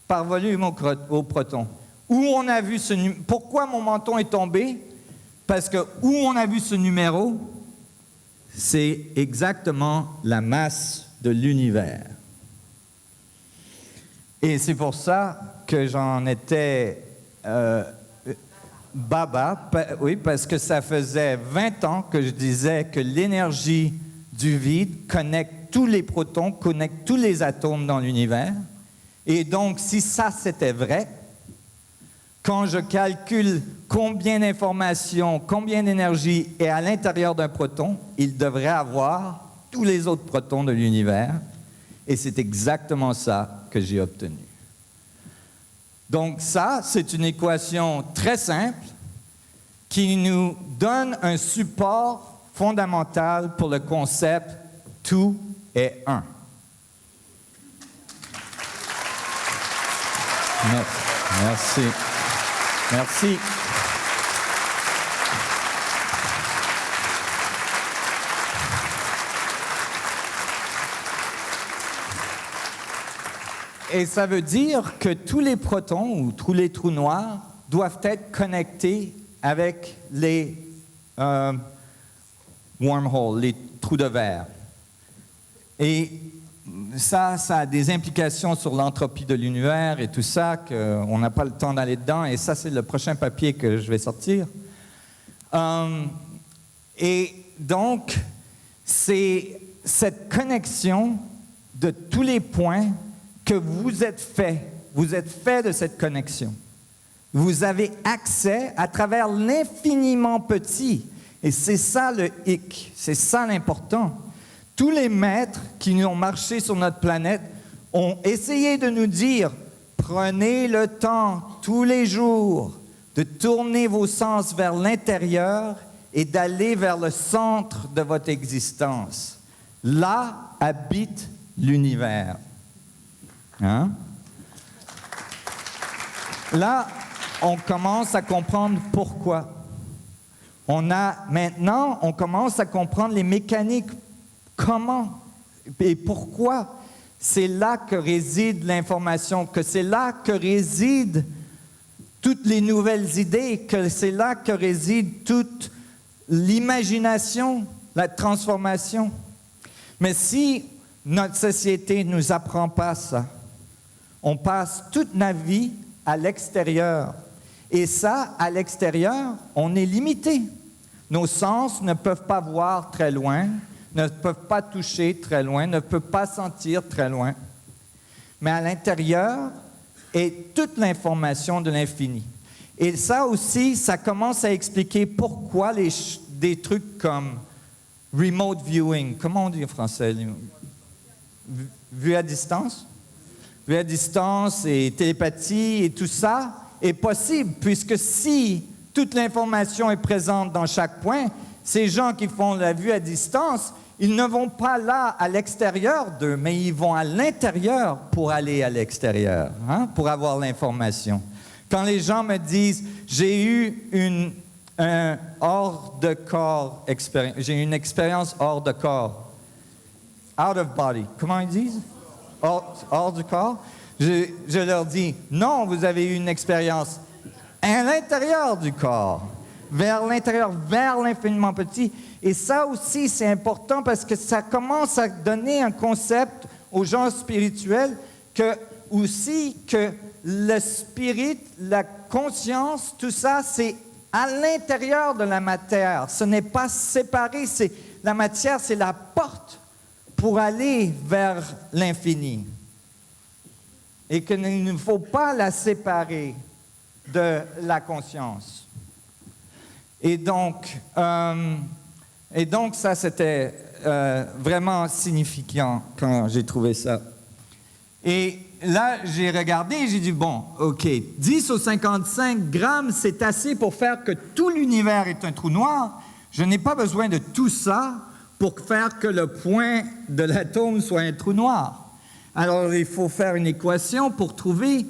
par volume au proton. Où on a vu ce numéro? Pourquoi mon menton est tombé? Parce que où on a vu ce numéro, c'est exactement la masse de l'univers. Et c'est pour ça que j'en étais baba, oui, parce que ça faisait 20 ans que je disais que l'énergie du vide connecte tous les protons, connecte tous les atomes dans l'univers. Et donc, si ça c'était vrai, quand je calcule combien d'informations, combien d'énergie est à l'intérieur d'un proton, il devrait avoir tous les autres protons de l'univers. Et c'est exactement ça que j'ai obtenu. Donc ça, c'est une équation très simple qui nous donne un support fondamental pour le concept « tout est un ». Merci. Merci. Et ça veut dire que tous les protons ou tous les trous noirs doivent être connectés avec les wormholes, les trous de verre. Et ça a des implications sur l'entropie de l'univers et tout ça, qu'on n'a pas le temps d'aller dedans, et ça, c'est le prochain papier que je vais sortir. Et donc, c'est cette connexion de tous les points que vous êtes fait de cette connexion. Vous avez accès à travers l'infiniment petit, et c'est ça le hic, c'est ça l'important. Tous les maîtres qui ont marché sur notre planète ont essayé de nous dire « Prenez le temps tous les jours de tourner vos sens vers l'intérieur et d'aller vers le centre de votre existence. Là habite l'univers. » Hein? Là, on commence à comprendre pourquoi. Maintenant, on commence à comprendre les mécaniques. Comment et pourquoi? C'est là que réside l'information, que c'est là que résident toutes les nouvelles idées, que c'est là que réside toute l'imagination, la transformation. Mais si notre société ne nous apprend pas ça, on passe toute notre vie à l'extérieur. Et ça, à l'extérieur, on est limité. Nos sens ne peuvent pas voir très loin, ne peuvent pas toucher très loin, ne peuvent pas sentir très loin. Mais à l'intérieur est toute l'information de l'infini. Et ça aussi, ça commence à expliquer pourquoi des trucs comme remote viewing, comment on dit en français? Vue à distance? Vue à distance et télépathie et tout ça est possible, puisque si toute l'information est présente dans chaque point, ces gens qui font la vue à distance, ils ne vont pas là à l'extérieur d'eux, mais ils vont à l'intérieur pour aller à l'extérieur, pour avoir l'information. Quand les gens me disent « j'ai eu un hors de corps expérience, j'ai eu une expérience hors de corps », out of body, comment ils disent? Hors du corps. Je leur dis « non, vous avez eu une expérience à l'intérieur du corps, vers l'intérieur, vers l'infiniment petit ». Et ça aussi, c'est important parce que ça commence à donner un concept aux gens spirituels que le spirit, la conscience, tout ça, c'est à l'intérieur de la matière. Ce n'est pas séparé. La matière, c'est la porte pour aller vers l'infini. Et qu'il ne faut pas la séparer de la conscience. Et donc ça, c'était vraiment significant quand j'ai trouvé ça. Et là, j'ai regardé et j'ai dit, bon, OK, 10 au 55 grammes, c'est assez pour faire que tout l'univers est un trou noir. Je n'ai pas besoin de tout ça pour faire que le point de l'atome soit un trou noir. Alors, il faut faire une équation pour trouver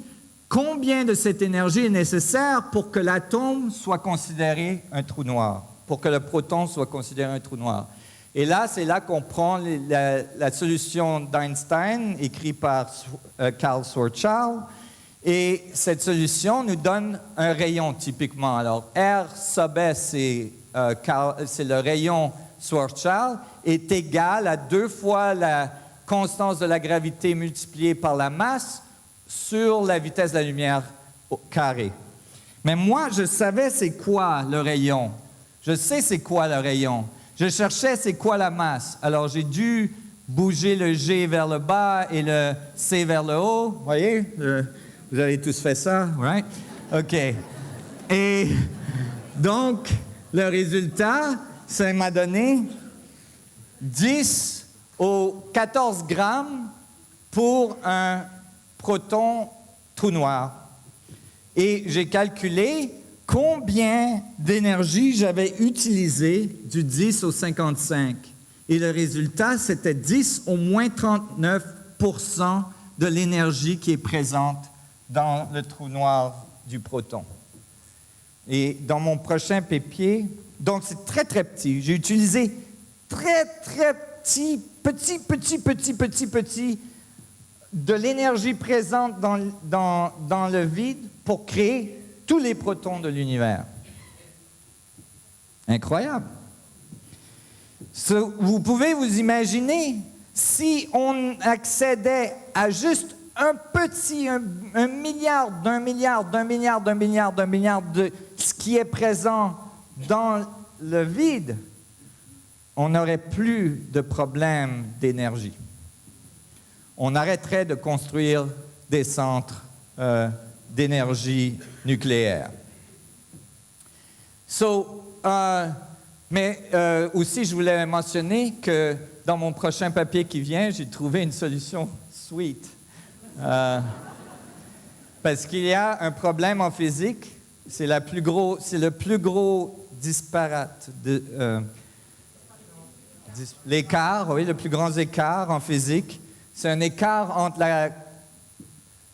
combien de cette énergie est nécessaire pour que l'atome soit considéré un trou noir, pour que le proton soit considéré un trou noir. Et là, c'est là qu'on prend la solution d'Einstein, écrite par Karl Schwarzschild, et cette solution nous donne un rayon, typiquement. Alors, R sub S, c'est le rayon Schwarzschild, est égal à 2 fois la constance de la gravité multipliée par la masse sur la vitesse de la lumière au carré. Mais moi, je savais c'est quoi le rayon. Je sais c'est quoi le rayon. Je cherchais c'est quoi la masse. Alors, j'ai dû bouger le G vers le bas et le C vers le haut. Vous voyez? Vous avez tous fait ça, right? OK. Et donc, le résultat, ça m'a donné 10 au 14 grammes pour un proton trou noir. Et j'ai calculé combien d'énergie j'avais utilisé du 10 au 55. Et le résultat, c'était 10 au moins 39% de l'énergie qui est présente dans le trou noir du proton. Et dans mon prochain papier, donc c'est très, très petit. J'ai utilisé très, très petit de l'énergie présente dans le vide pour créer tous les protons de l'univers. Incroyable. Vous pouvez vous imaginer si on accédait à juste un milliard de ce qui est présent dans le vide, on n'aurait plus de problème d'énergie. On arrêterait de construire des centres d'énergie nucléaire. Mais aussi, je voulais mentionner que dans mon prochain papier qui vient, j'ai trouvé une solution sweet. Parce qu'il y a un problème en physique, c'est le plus gros disparate, l'écart, oui, le plus grand écart en physique. C'est un écart entre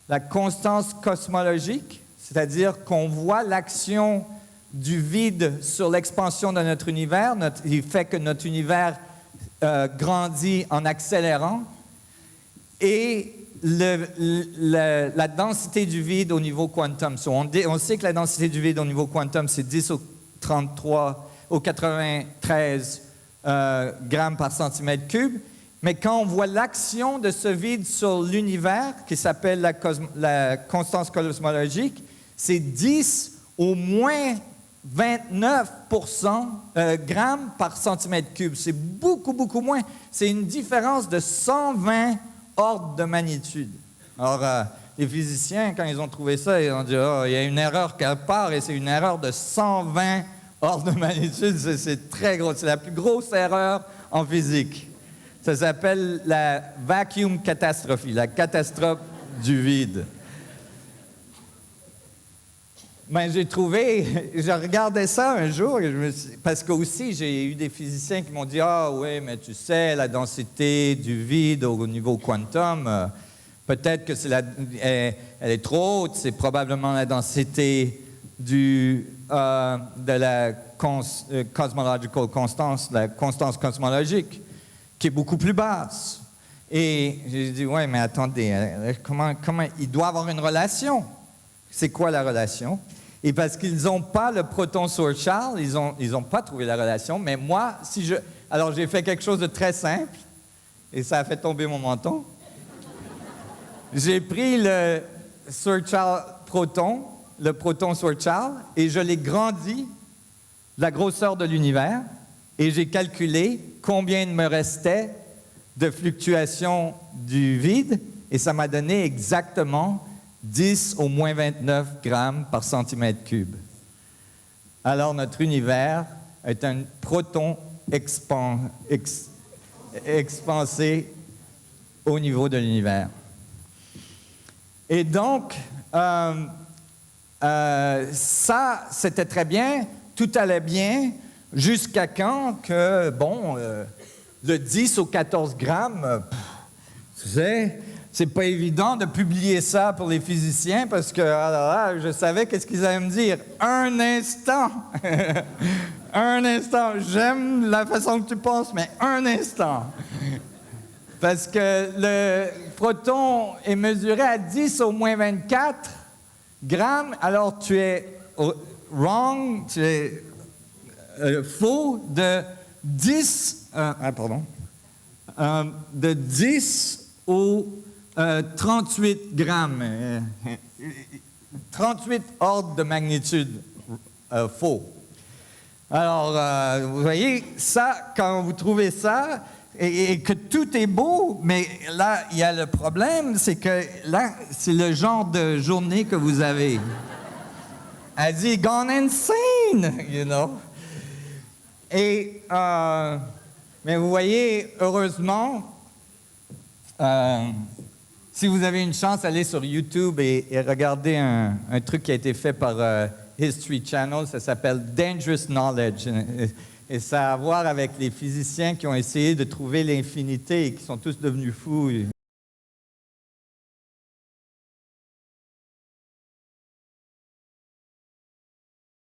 la constance cosmologique, c'est-à-dire qu'on voit l'action du vide sur l'expansion de notre univers, il fait que notre univers grandit en accélérant, et la densité du vide au niveau quantum. On sait que la densité du vide au niveau quantum, c'est 10 au 93 grammes par centimètre cube. Mais quand on voit l'action de ce vide sur l'univers, qui s'appelle la constance cosmologique, c'est 10 au moins 29 grammes par centimètre cube. C'est beaucoup, beaucoup moins. C'est une différence de 120 ordres de magnitude. Alors, les physiciens, quand ils ont trouvé ça, ils ont dit « Oh, il y a une erreur quelque part, et c'est une erreur de 120 ordres de magnitude. » C'est très gros. C'est la plus grosse erreur en physique. Ça s'appelle la vacuum catastrophe, la catastrophe du vide. Ben, j'ai trouvé, je regardais ça un jour, parce que aussi j'ai eu des physiciens qui m'ont dit « Ah oui, mais tu sais, la densité du vide au niveau quantum, peut-être que elle est trop haute, c'est probablement la densité de la cosmological constance, la constance cosmologique, qui est beaucoup plus basse. » Et j'ai dit « Oui, mais attendez, comment il doit avoir une relation. C'est quoi la relation? » Et parce qu'ils n'ont pas le proton sur Charles, ils n'ont pas trouvé la relation. Mais moi, alors j'ai fait quelque chose de très simple, et ça a fait tomber mon menton. J'ai pris le Sir Charles proton, le proton Sir Charles, et je l'ai grandi de la grosseur de l'univers, et j'ai calculé combien il me restait de fluctuations du vide, et ça m'a donné exactement 10 au moins 29 grammes par centimètre cube. Alors, notre univers est un proton expansé au niveau de l'univers. Et donc, ça, c'était très bien, tout allait bien, jusqu'à quand que, le 10 au 14 grammes, tu sais, c'est pas évident de publier ça pour les physiciens parce que je savais qu'est-ce qu'ils allaient me dire. Un instant! Un instant! J'aime la façon que tu penses, mais un instant! Parce que le proton est mesuré à 10 au moins 24 grammes, alors tu es wrong, tu es faux de 10, de 10 au 38 grammes, 38 ordres de magnitude faux. Alors, vous voyez, ça, quand vous trouvez ça, et que tout est beau, mais là, il y a le problème, c'est que là, c'est le genre de journée que vous avez. Elle dit « gone insane », you know. Et, mais vous voyez, heureusement, si vous avez une chance, allez sur YouTube et regardez un truc qui a été fait par History Channel, ça s'appelle « Dangerous Knowledge ». Et ça a à voir avec les physiciens qui ont essayé de trouver l'infinité et qui sont tous devenus fous.